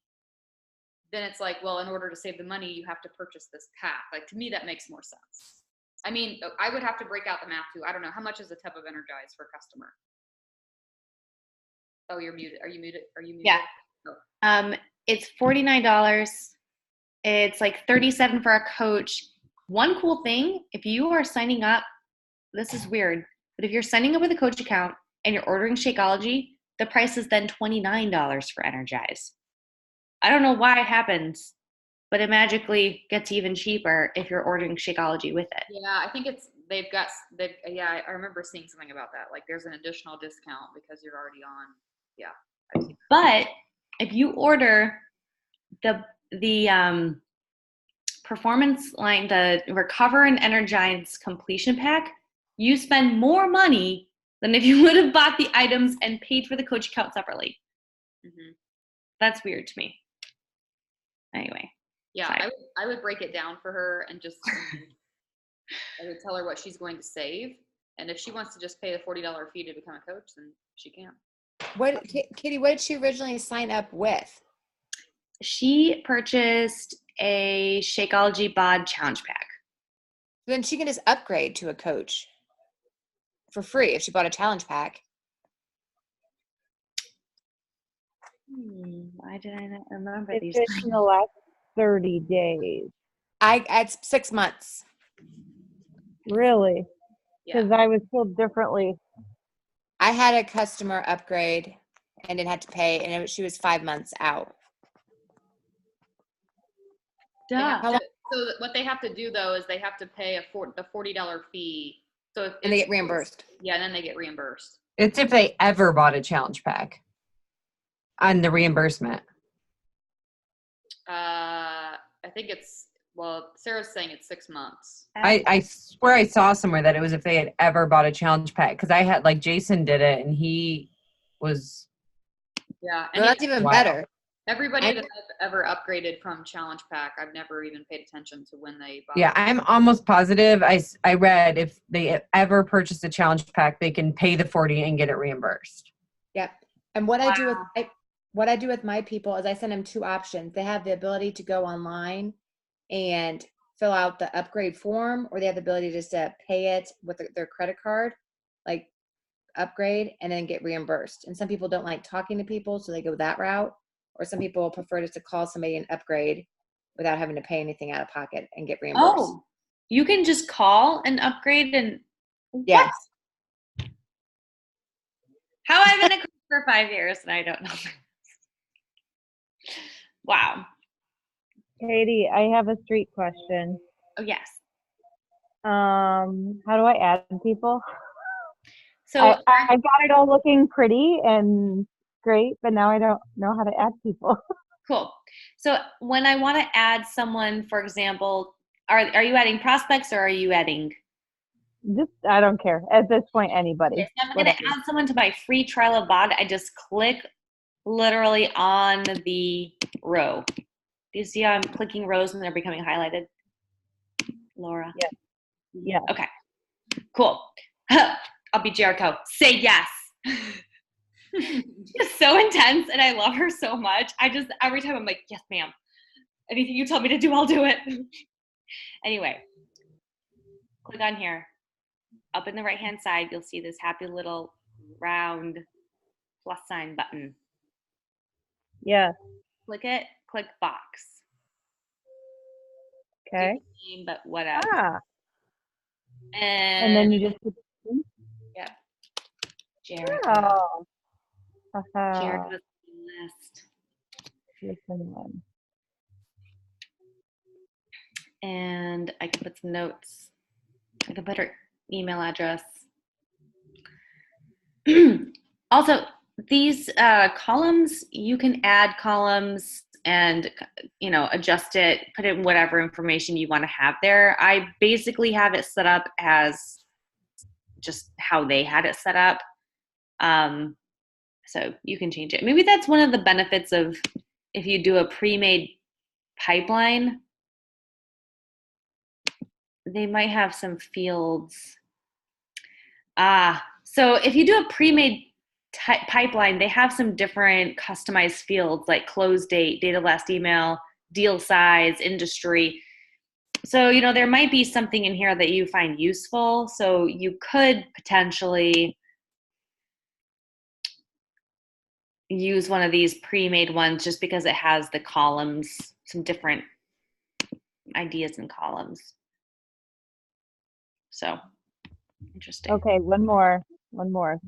then it's like, well, in order to save the money, you have to purchase this pack. Like, to me, that makes more sense. I mean, I would have to break out the math too. I don't know. How much is a tub of Energize for a customer? Oh, you're muted. Are you muted? Are you muted? Yeah. It's $49. It's like $37 for a coach. One cool thing, if you are signing up, this is weird, but if you're signing up with a coach account and you're ordering Shakeology, the price is then $29 for Energize. I don't know why it happens, but it magically gets even cheaper if you're ordering Shakeology with it. Yeah, I think yeah, I remember seeing something about that. Like there's an additional discount because you're already on. Yeah. I've seen But if you order the performance line, the Recover and Energize completion pack, you spend more money than if you would have bought the items and paid for the coach account separately. Mm-hmm. That's weird to me. Anyway. Yeah, sorry. I would break it down for her and just I would tell her what she's going to save. And if she wants to just pay the $40 fee to become a coach, then she can. Katie, what did she originally sign up with? She purchased a Shakeology Bod Challenge Pack. Then she can just upgrade to a coach for free if she bought a challenge pack. Why did I not remember It's these? just in the last 30 days. It's 6 months. Really? Yeah. Because I was told differently. I had a customer upgrade and didn't have to pay, and she was 5 months out. They have Duh. to- so what they have to do though is they have to pay the $40 fee. So if And they get reimbursed. Yeah, and then they get reimbursed. It's if they ever bought a challenge pack on the reimbursement. I think Sarah's saying it's 6 months. I swear I saw somewhere that it was if they had ever bought a challenge pack, because I had, like, Jason did it and he was. Yeah, No, and that's even Wow. better. everybody that I've ever upgraded from Challenge Pack, I've never even paid attention to when they bought. Yeah, I'm almost positive. I read if they ever purchase a challenge pack, they can pay the $40 and get it reimbursed. Yep. And what I do Wow. with my people is I send them 2 options. They have the ability to go online and fill out the upgrade form, or they have the ability just to pay it with their credit card, like upgrade, and then get reimbursed. And some people don't like talking to people, so they go that route. Or some people prefer just to call somebody and upgrade without having to pay anything out of pocket and get reimbursed. Oh, you can just call and upgrade and Yes. What? How I've been a coach for 5 years and I don't know. Wow. Katie, I have a street question. Oh yes. How do I add people? So I got it all looking pretty and great, but now I don't know how to add people. cool. So when I want to add someone, for example, are you adding prospects or are you adding? Just, I don't care. At this point, anybody. If I'm going to Whatever. add someone to my free trial of Bod, I just click literally on the row. Do you see how I'm clicking rows and they're becoming highlighted? Laura? Yeah. Yeah. Okay. Cool. I'll be Jericho. Say yes. She's so intense and I love her so much. Every time I'm like, yes, ma'am. Anything you tell me to do, I'll do it. Anyway, click on here. Up in the right-hand side, you'll see this happy little round plus sign button. Yeah. Click it, click box. Okay. Name, but whatever. Ah. And, And then you just put Jericho. oh. Haha. Jericho's list. Here's someone. And I can put some notes. I can put her email address. Also, these columns, you can add columns and, adjust it, put in whatever information you want to have there. I basically have it set up as just how they had it set up. So you can change it. Maybe that's one of the benefits of if you do a pre-made pipeline. they might have some fields. So if you do a pre-made pipeline, they have some different customized fields like close date, date of last email, deal size, industry. So, there might be something in here that you find useful. So you could potentially use one of these pre-made ones just because it has the columns, some different ideas in columns. So interesting. Okay, one more.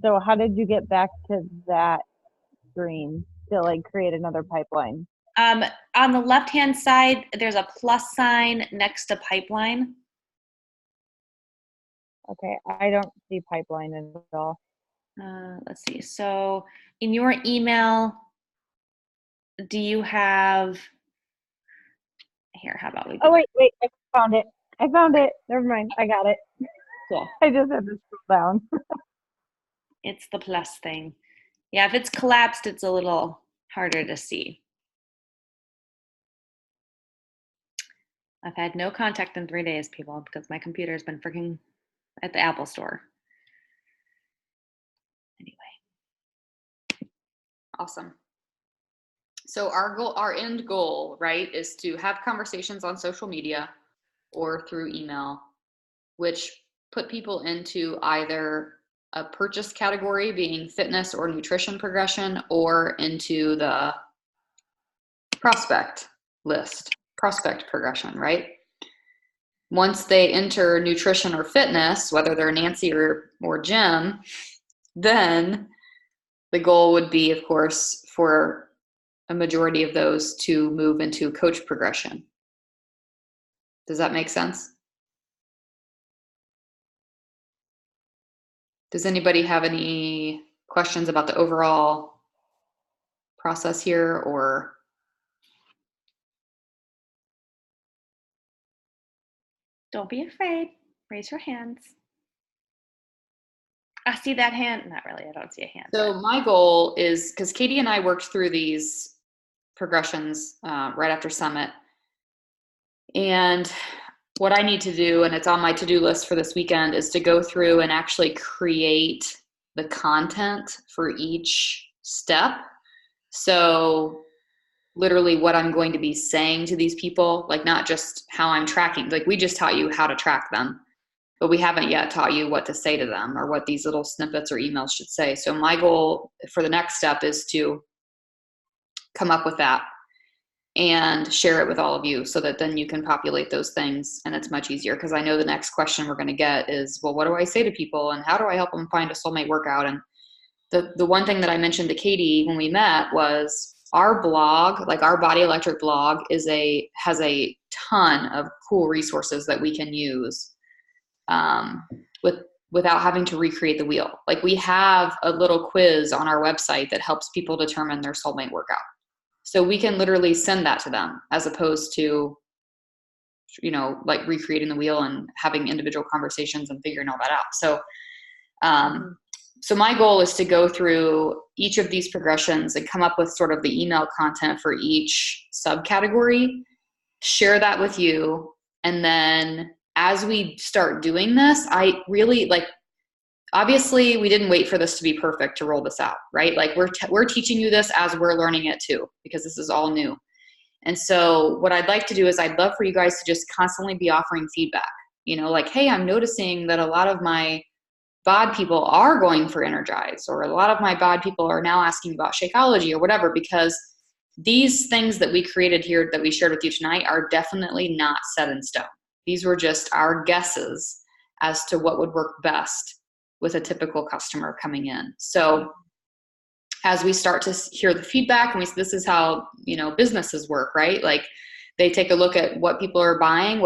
So how did you get back to that screen to like create another pipeline? On the left-hand side, there's a plus sign next to pipeline. Okay, I don't see pipeline at all. Let's see. So in your email, do you have, here, how about we do Oh, wait, I found it. Never mind, I got it. cool. I just had to scroll down. It's the plus thing. Yeah, if it's collapsed, it's a little harder to see. I've had no contact in 3 days, people, because my computer's been freaking at the Apple store. Anyway. Awesome. So our end goal, right, is to have conversations on social media or through email, which put people into either a purchase category, being fitness or nutrition progression, or into the prospect list, prospect progression, right? Once they enter nutrition or fitness, whether they're Nancy or Jim, then the goal would be, of course, for a majority of those to move into coach progression. Does that make sense? Does anybody have any questions about the overall process here, or? Don't be afraid. Raise your hands. I see that hand. Not really. I don't see a hand. So my goal is, because Katie and I worked through these progressions right after Summit. And what I need to do, and it's on my to-do list for this weekend, is to go through and actually create the content for each step. So literally what I'm going to be saying to these people, like not just how I'm tracking, like we just taught you how to track them, but we haven't yet taught you what to say to them or what these little snippets or emails should say. So my goal for the next step is to come up with that and share it with all of you so that then you can populate those things and it's much easier. Because I know the next question we're going to get is, well, what do I say to people and how do I help them find a soulmate workout? And the one thing that I mentioned to Katie when we met was our blog, like our Body Electric blog, has a ton of cool resources that we can use without having to recreate the wheel. Like we have a little quiz on our website that helps people determine their soulmate workout. So we can literally send that to them as opposed to, like recreating the wheel and having individual conversations and figuring all that out. So, so my goal is to go through each of these progressions and come up with sort of the email content for each subcategory, share that with you. And then as we start doing this, I really obviously we didn't wait for this to be perfect to roll this out, right? Like we're teaching you this as we're learning it too, because this is all new. And so what I'd like to do is I'd love for you guys to just constantly be offering feedback, like, hey, I'm noticing that a lot of my bod people are going for Energize, or a lot of my bod people are now asking about Shakeology or whatever, because these things that we created here that we shared with you tonight are definitely not set in stone. These were just our guesses as to what would work best with a typical customer coming in. So as we start to hear the feedback, and this is how, businesses work, right? Like they take a look at what people are buying,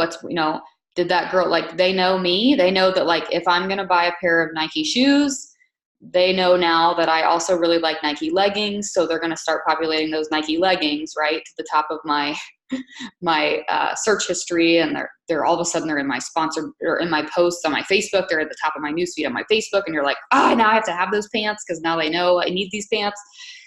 did that girl, like they know me, they know that like if I'm going to buy a pair of Nike shoes, they know now that I also really like Nike leggings. So they're going to start populating those Nike leggings, right, to the top of my search history. And they're all of a sudden they're in my sponsor or in my posts on my Facebook. They're at the top of my newsfeed on my Facebook. And you're like, now I have to have those pants because now they know I need these pants.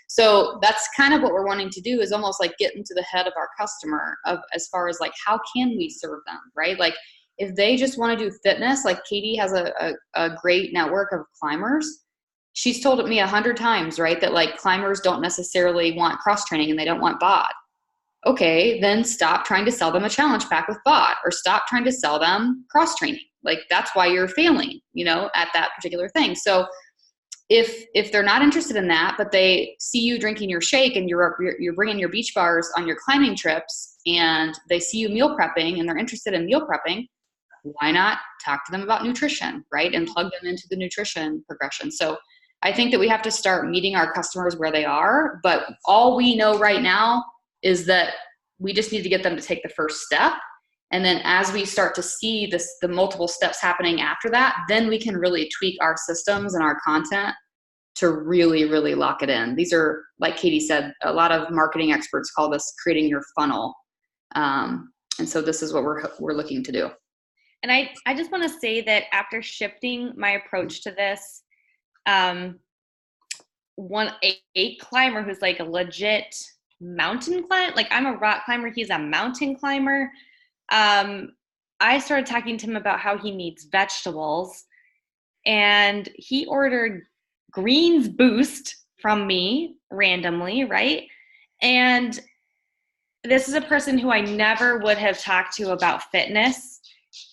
So that's kind of what we're wanting to do, is almost like get into the head of our customer as far as like, how can we serve them, right? Like if they just want to do fitness, like Katie has a great network of climbers. She's told me 100 times, right, that like climbers don't necessarily want cross training and they don't want BOD. Okay, then stop trying to sell them a challenge pack with BOD, or stop trying to sell them cross training. Like that's why you're failing, you know, at that particular thing. So if they're not interested in that, but they see you drinking your shake and you're bringing your beach bars on your climbing trips, and they see you meal prepping and they're interested in meal prepping, why not talk to them about nutrition, right? And plug them into the nutrition progression. So I think that we have to start meeting our customers where they are, but all we know right now is that we just need to get them to take the first step. And then as we start to see the multiple steps happening after that, then we can really tweak our systems and our content to really, really lock it in. These are, like Katie said, a lot of marketing experts call this creating your funnel. And so this is what we're looking to do. And I just want to say that after shifting my approach to this, a climber who's like a legit mountain climber, like I'm a rock climber, he's a mountain climber. I started talking to him about how he needs vegetables, and he ordered Greens Boost from me randomly, right? And this is a person who I never would have talked to about fitness.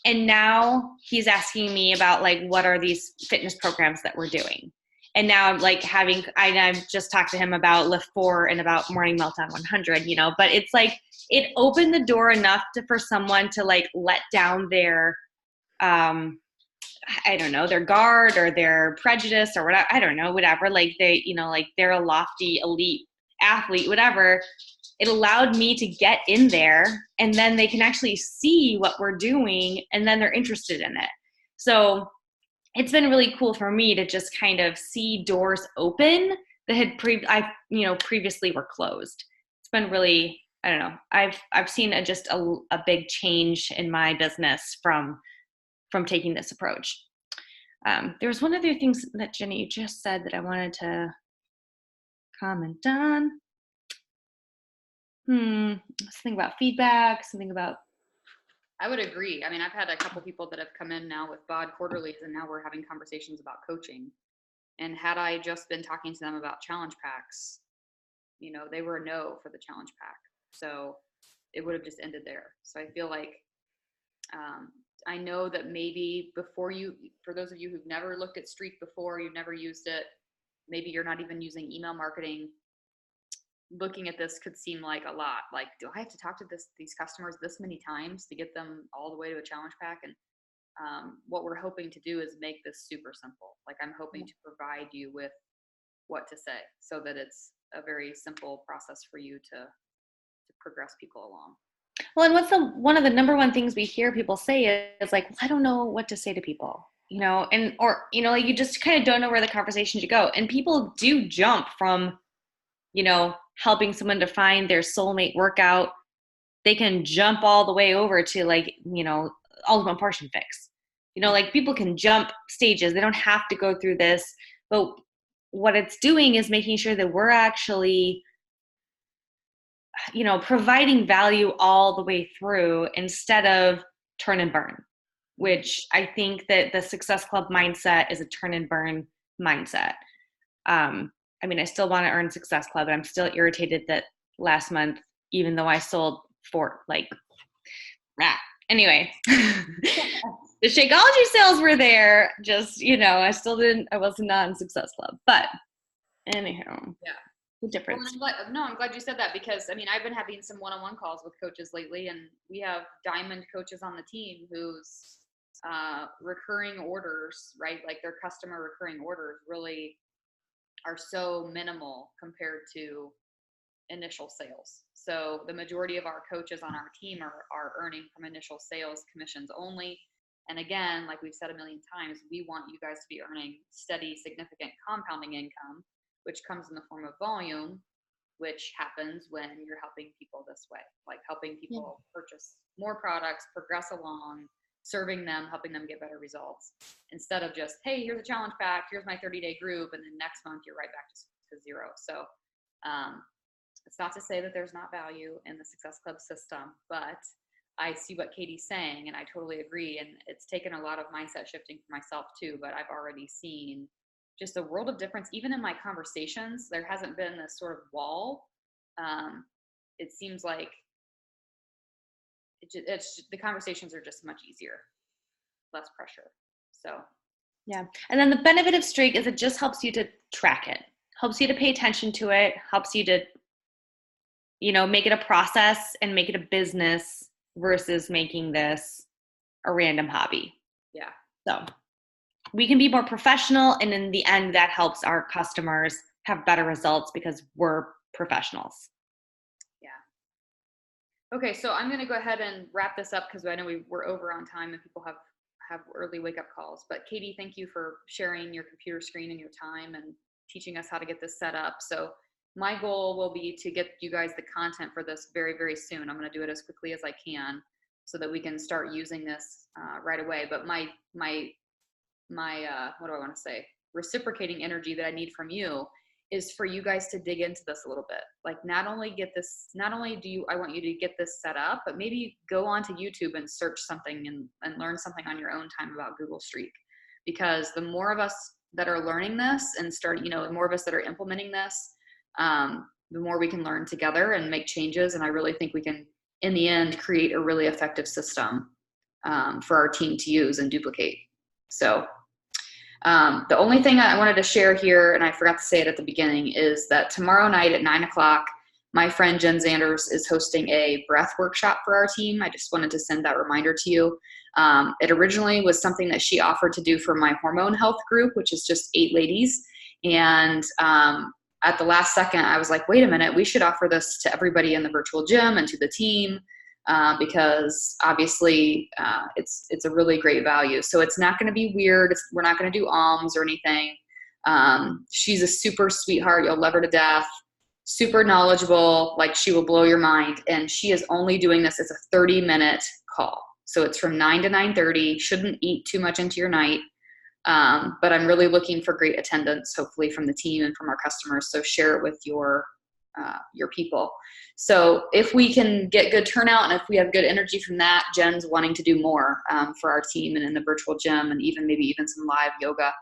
And now he's asking me about like, what are these fitness programs that we're doing? And now I'm like I've just talked to him about Lift 4 and about Morning Meltdown 100, you know, but it's like, it opened the door enough for someone to like let down their, I don't know, their guard or their prejudice or whatever, I don't know, whatever. Like they, you know, like they're a lofty elite athlete, whatever. It allowed me to get in there, and then they can actually see what we're doing, and then they're interested in it. So it's been really cool for me to just kind of see doors open that had previously were closed. It's been really, I don't know. I've seen a big change in my business from taking this approach. There was one other thing that Jenny, you just said that I wanted to comment on. Something about feedback, something about. I would agree. I mean, I've had a couple people that have come in now with BOD quarterlies, and now we're having conversations about coaching. And had I just been talking to them about challenge packs, you know, they were a no for the challenge pack. So it would have just ended there. So I feel like I know that maybe for those of you who've never looked at Streak before, you've never used it, maybe you're not even using email marketing. Looking at this could seem like a lot. Like, do I have to talk to these customers this many times to get them all the way to a challenge pack? And what we're hoping to do is make this super simple. Like, I'm hoping to provide you with what to say so that it's a very simple process for you to progress people along. Well, and what's one of the number one things we hear people say is like, well, I don't know what to say to people, you know, or, you know, like you just kind of don't know where the conversation should go. And people do jump from, you know, helping someone to find their soulmate workout. They can jump all the way over to like, you know, ultimate portion fix. You know, like people can jump stages. They don't have to go through this. But what it's doing is making sure that we're actually, you know, providing value all the way through instead of turn and burn, which I think that the Success Club mindset is a turn and burn mindset. I mean, I still want to earn Success Club, but I'm still irritated that last month, even though I sold anyway, the Shakeology sales were there. Just, you know, I wasn't not in Success Club, but anyhow, yeah, the difference. Well, I'm glad you said that, because I mean, I've been having some one-on-one calls with coaches lately, and we have diamond coaches on the team whose recurring orders, right? Like their customer recurring orders really are so minimal compared to initial sales. So the majority of our coaches on our team are earning from initial sales commissions only. And again, like we've said a million times, we want you guys to be earning steady, significant compounding income, which comes in the form of volume, which happens when you're helping people this way, like helping people purchase more products, progress along, serving them, helping them get better results, instead of just, hey, here's a challenge pack, here's my 30-day group, and then next month you're right back to zero. So it's not to say that there's not value in the Success Club system, but I see what Katie's saying, and I totally agree. And it's taken a lot of mindset shifting for myself too, but I've already seen just a world of difference. Even in my conversations, there hasn't been this sort of wall. It seems like the conversations are just much easier, less pressure. So Yeah. And then the benefit of Streak is it just helps you to track it, helps you to pay attention to it, helps you to, make it a process and make it a business versus making this a random hobby. yeah. So we can be more professional, and in the end, that helps our customers have better results because we're professionals. Okay, so I'm going to go ahead and wrap this up because I know we're over on time and people have early wake-up calls. But Katie, thank you for sharing your computer screen and your time and teaching us how to get this set up. So my goal will be to get you guys the content for this very, very soon. I'm going to do it as quickly as I can so that we can start using this right away. But my what do I want to say? Reciprocating energy that I need from you is for you guys to dig into this a little bit. Like not only I want you to get this set up, but maybe go onto YouTube and search something and learn something on your own time about Google Streak. Because the more of us that are learning this and the more of us that are implementing this, the more we can learn together and make changes. And I really think we can, in the end, create a really effective system for our team to use and duplicate. So the only thing I wanted to share here, and I forgot to say it at the beginning, is that tomorrow night at 9:00, my friend Jen Zanders is hosting a breath workshop for our team. I just wanted to send that reminder to you. It originally was something that she offered to do for my hormone health group, which is just 8 ladies. And at the last second, I was like, wait a minute, we should offer this to everybody in the virtual gym and to the team. Because obviously it's a really great value. So it's not going to be weird. We're not going to do alms or anything. She's a super sweetheart. You'll love her to death. Super knowledgeable. Like she will blow your mind. And she is only doing this as a 30-minute call. So it's from 9 to 9:30. Shouldn't eat too much into your night. But I'm really looking for great attendance, hopefully from the team and from our customers. So share it with your people. So if we can get good turnout and if we have good energy from that, Jen's wanting to do more for our team and in the virtual gym, and maybe even some live yoga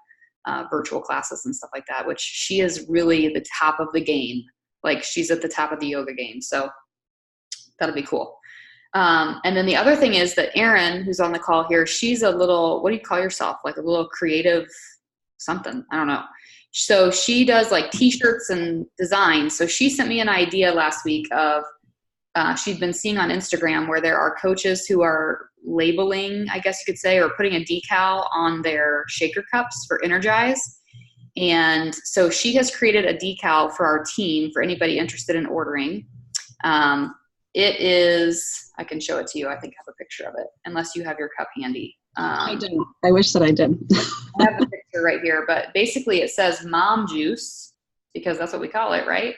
virtual classes and stuff like that, which she is really the top of the game. Like she's at the top of the yoga game. So that'll be cool. And then the other thing is that Erin, who's on the call here, she's a little, what do you call yourself? Like a little creative something. I don't know. So she does like t-shirts and designs. So she sent me an idea last week of, she'd been seeing on Instagram where there are coaches who are labeling, I guess you could say, or putting a decal on their shaker cups for Energize. And so she has created a decal for our team for anybody interested in ordering. It is, I can show it to you. I think I have a picture of it, unless you have your cup handy. I didn't. I wish that I did. I have the picture right here, but basically it says Mom Juice, because that's what we call it, right?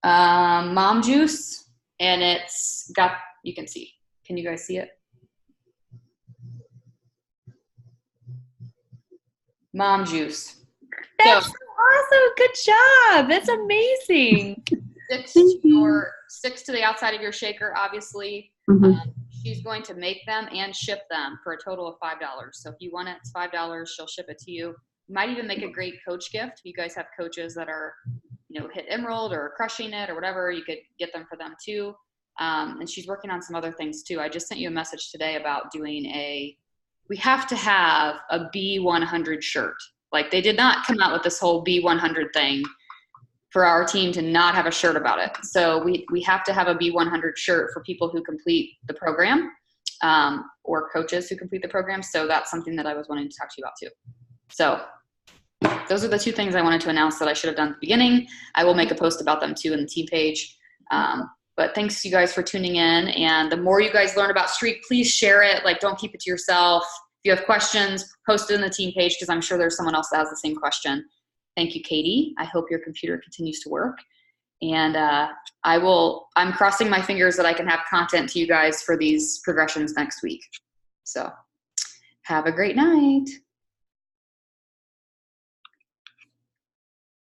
Mom Juice, and it's got, you can see. Can you guys see it? Mom Juice. That's awesome. Good job. That's amazing. Sticks to the outside of your shaker, obviously. Mm-hmm. She's going to make them and ship them for a total of $5. So if you want it, it's $5. She'll ship it to you. You might even make a great coach gift. If you guys have coaches that are, hit Emerald or crushing it or whatever, you could get them for them too. And she's working on some other things too. I just sent you a message today about doing we have to have a B100 shirt. Like they did not come out with this whole B100 thing for our team to not have a shirt about it. So we have to have a B100 shirt for people who complete the program, or coaches who complete the program. So that's something that I was wanting to talk to you about too. So those are the 2 things I wanted to announce that I should have done at the beginning. I will make a post about them too in the team page. But thanks you guys for tuning in. And the more you guys learn about Streak, please share it. Like don't keep it to yourself. If you have questions, post it in the team page, because I'm sure there's someone else that has the same question. Thank you, Katie. I hope your computer continues to work. And I'm crossing my fingers that I can have content to you guys for these progressions next week. So have a great night.